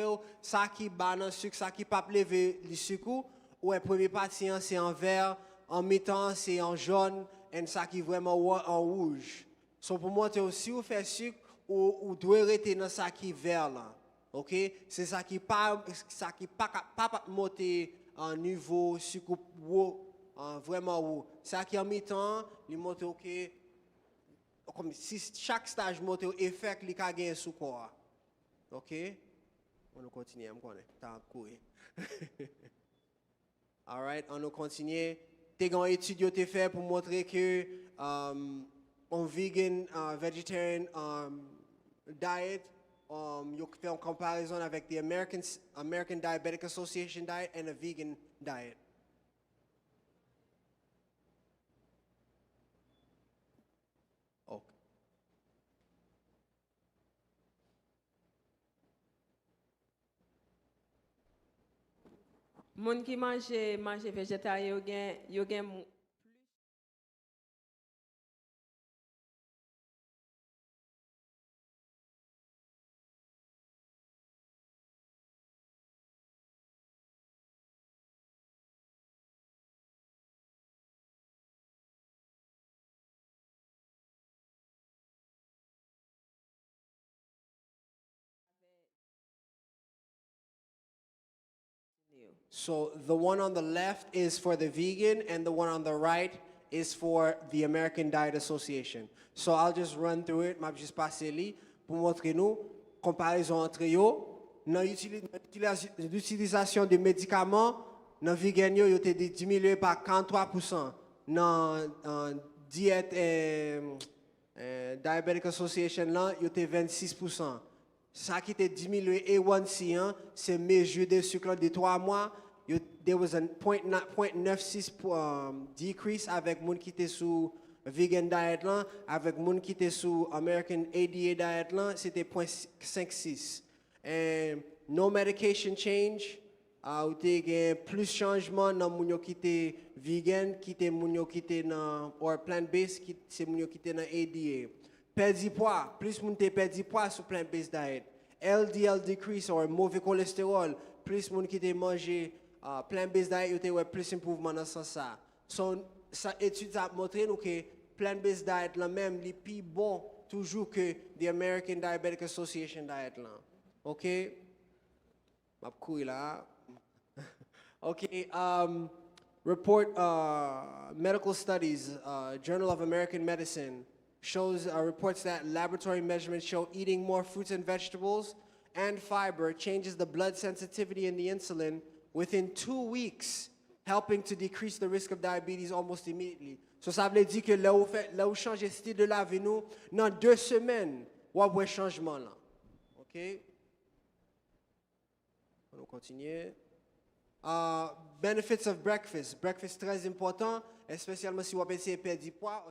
Speaker 1: ça qui bat dans sucre, ça qui pas lever le sucre, ou la première partie c'est en vert, en mi-temps c'est en jaune et ça qui vraiment en rouge. So pour montrer aussi vous fait sucre ou doit rester dans ça qui vert là. OK? C'est ça qui pas monter en niveau sucre vraiment haut. Ça qui en mi-temps, il monte OK. Comme si chaque stage monte effet li ka gagner sous corps. OK? On continue, on connaît. Temps courir. All right, on continue. T'es une étude t'es fait pour montrer que un vegan vegetarian diet you fait en comparaison avec the American Diabetic Association diet and a vegan diet. Okay.
Speaker 2: Moun qui mange végétarien yo gen
Speaker 1: So the one on the left is for the vegan and the one on the right is for the American Diet Association. So I'll just run through it, m'a juste passé li pour montrer nous comparaison entre yo dans l'utilisation de médicaments dans vegan yo été diminué par 43%, dans diet Diabetic Association là yo été 26%. Ça qui était diminué A1C, c'est mesure de sucre de 3 mois. There was a 0.96 decrease avec moun qui était sous vegan diet là, avec moun qui était sous American ADA diet là, c'était 0.56. And no medication change, ou te gen plus changement dans moun yo qui te vegan, qui te moun yo qui te dans or plant-based, qui c'est moun yo qui te dans ADA. Perdu poids, plus moun te perdu poids sur plant-based diet. LDL decrease or mauvais cholestérol, plus moun qui te manger plant-based diet, yo te ouais plus improvement dans ce sens ça. So, ça étude a montré nous que plant-based diet la même li pi bon toujours que the American Diabetic Association diet là. OK? M'a couille là. Okay, report medical studies, Journal of American Medicine shows reports that laboratory measurements show eating more fruits and vegetables and fiber changes the blood sensitivity and the insulin within 2 weeks, helping to decrease the risk of diabetes almost immediately. So ça veut dire que là où change style de la vie nous, dans 2 semaines, on voit changement là. OK? On va continuer. Benefits of breakfast. Breakfast très important, spécialement si vous pensez perdre du poids.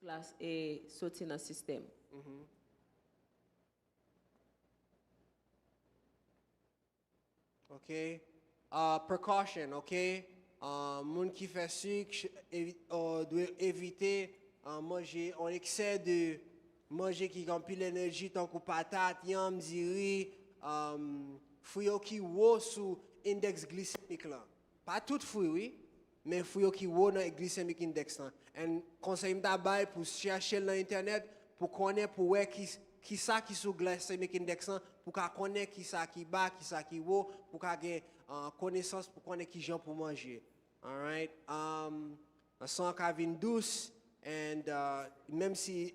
Speaker 2: Classe et sorti dans le système.
Speaker 1: OK. Precaution, OK? Moun qui fait sucre doit éviter manger en excès de manger qui remplit l'énergie tant que patate, yam, ziri, fruits qui haut sous index glycémique là. Pas tout fruit, oui, mais fruits qui haut dans glycémique index là. Et conseil m'tabay pour chercher dans internet pour connaître pour voir qui ça qui sous glycemic index là, pour connaître qui ça qui bas, qui ça qui haut, pour gagner connaissance pour connaître qui gens pour manger. All right. Sans cavine douce and même si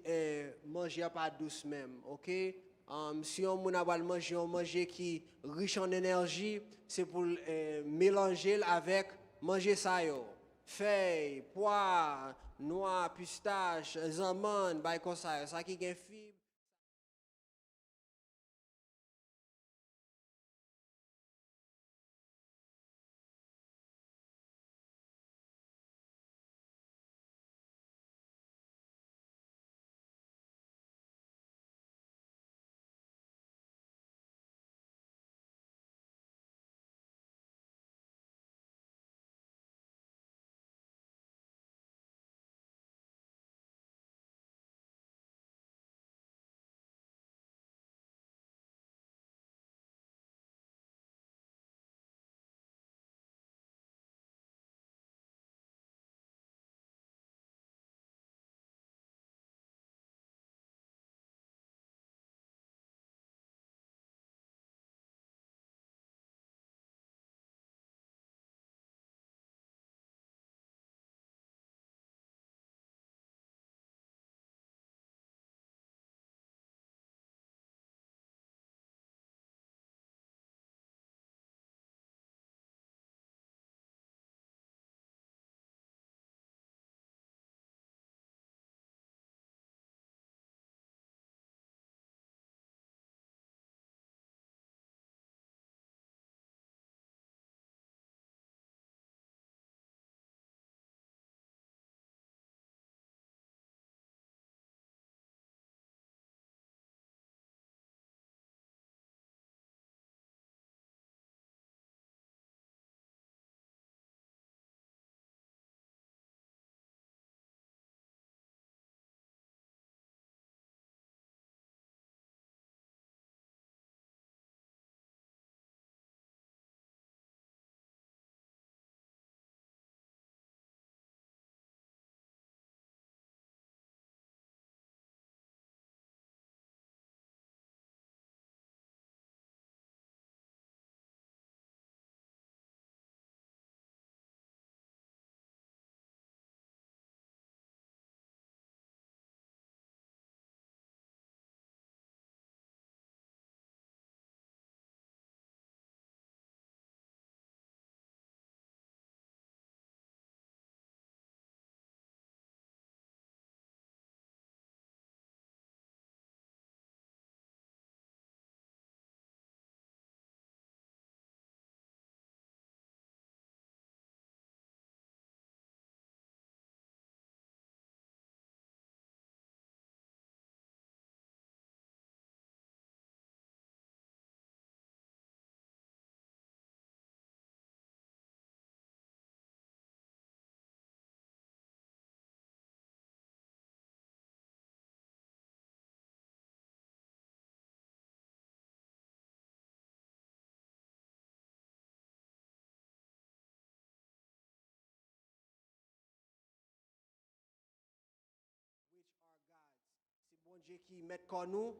Speaker 1: manger pas douce même, OK? Si on a manger qui riche en énergie, c'est pour mélanger avec manger ça yo. Feuilles, pois, noix, pistache, amandes, bah comme ça qui gagne fibre. Dieu qui met comme nous,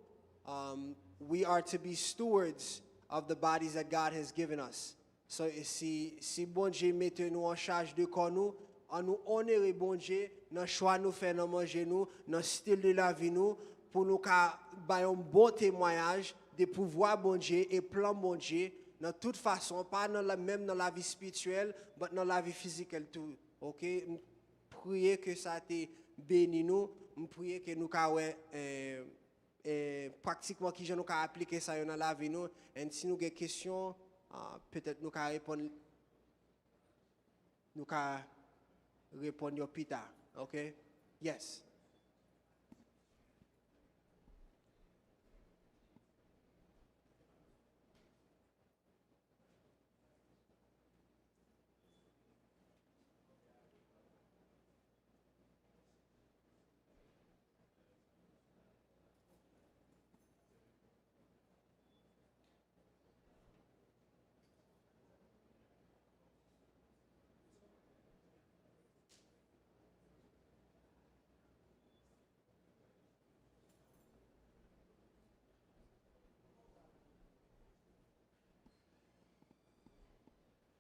Speaker 1: we are to be stewards of the bodies that God has given us. So si bon Dieu mette nous en charge de comme nous, en nous honorer bon Dieu, dans choix nous faire dans manger nous, dans style de la vie nous, pour nous faire un bon témoignage des pouvoirs bon Dieu et plan bon Dieu, dans toute façon, pas même dans la vie spirituelle, mais dans la vie physique tout. OK? Priez que ça te béni nous, priez que nous pratiquement qui nous appliquer ça dans la vie nous, et si nous avons des questions, peut-être nous répondre plus tard. OK? Yes.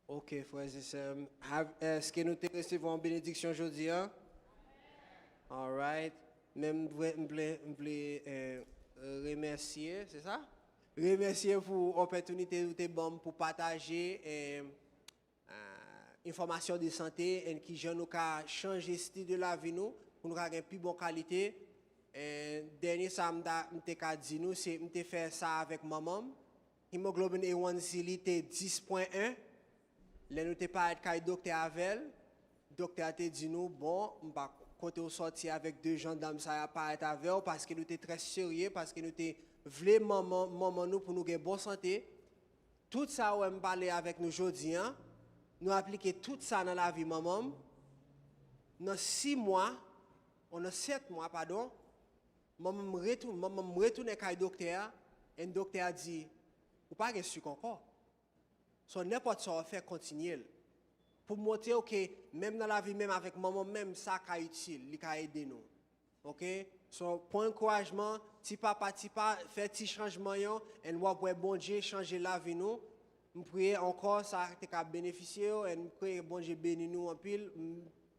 Speaker 1: OK, frères et sœurs. Est-ce que nous te recevons en bénédiction aujourd'hui? Hein? All right. Même je voulais remercier, c'est ça? Remercier pour l'opportunité de bon pour partager information de santé et qui nous a changé le style de la vie nous pour nous avoir une plus bonne qualité. Dernier ça m'te dit nous c'est m'te faire ça avec maman. Hémoglobine A1C était 10.1. Là nous t'ai pas avec docteur Avel. Docteur a dit nous bon, on va côté au sortir avec deux gendarmes ça a pas être avec parce que nous t'es très sérieux parce que nous t'es voulu maman nous pour nous gagner bonne santé. Tout ça on parler avec nous aujourd'hui hein. Nous appliquer tout ça dans la vie maman. Dans 6 mois, on a 7 mois pardon. Maman retourne avec docteur et le docteur a dit ou pas de sucre encore. So n'importe ça faire continuer pour montrer que même dans la vie même avec maman même ça ca utile, il ca aider nous. OK? So pour encouragement, ti papa faire petit changement yo et nous voir bon Dieu changer la vie nous. Nous prier encore ça te ca bénéficier et nous prier bon Dieu bénir nous en pile.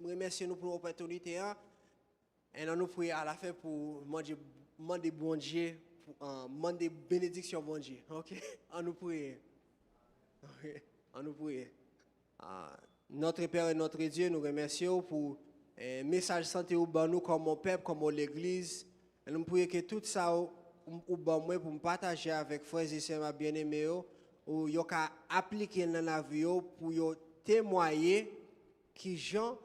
Speaker 1: Remercier nous pour l'opportunité et nous prier à la fin pour demander bon Dieu demander bénédiction bon Dieu. OK? On nous prier. On nous prie. Notre Père et notre Dieu, nous remercions pour un message santé au nous comme mon peuple, comme l'église. Et nous prions que tout ça pour me partager avec frères et sœurs bien-aimés, ou yo ka appliquer dans la vie pour yo témoigner qui Jean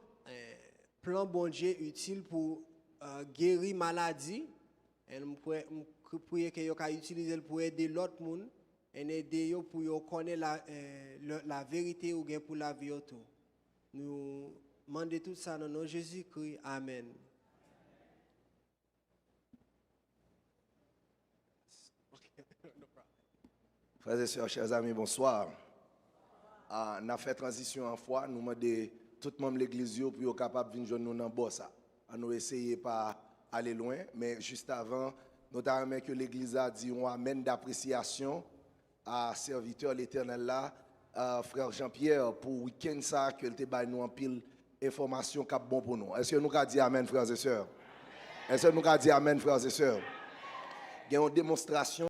Speaker 1: plan bon Dieu utile pour guérir maladie. Et nous prions que yo ka utiliser pour aider l'autre monde. Et aider pour connaître la vérité ou bien pour la vie autour. Nous demandons tout ça dans le nom de Jésus-Christ. Amen.
Speaker 3: Frères et sœurs, chers amis, bonsoir. On a fait transition en foi. Nous demandons tout le monde de l'église pour être capable de venir nous dans le boss. On a essayé pas aller loin, mais juste avant, nous avons que l'église a dit on amène d'appréciation à serviteur l'Éternel là, frère Jean-Pierre, pour le week-end ça, que te baille nous en pile information cap bon pour nous. Est-ce que nous avons dit amen, frères et sœurs? Est-ce que nous avons dit amen, frères et sœurs? Il y a une démonstration.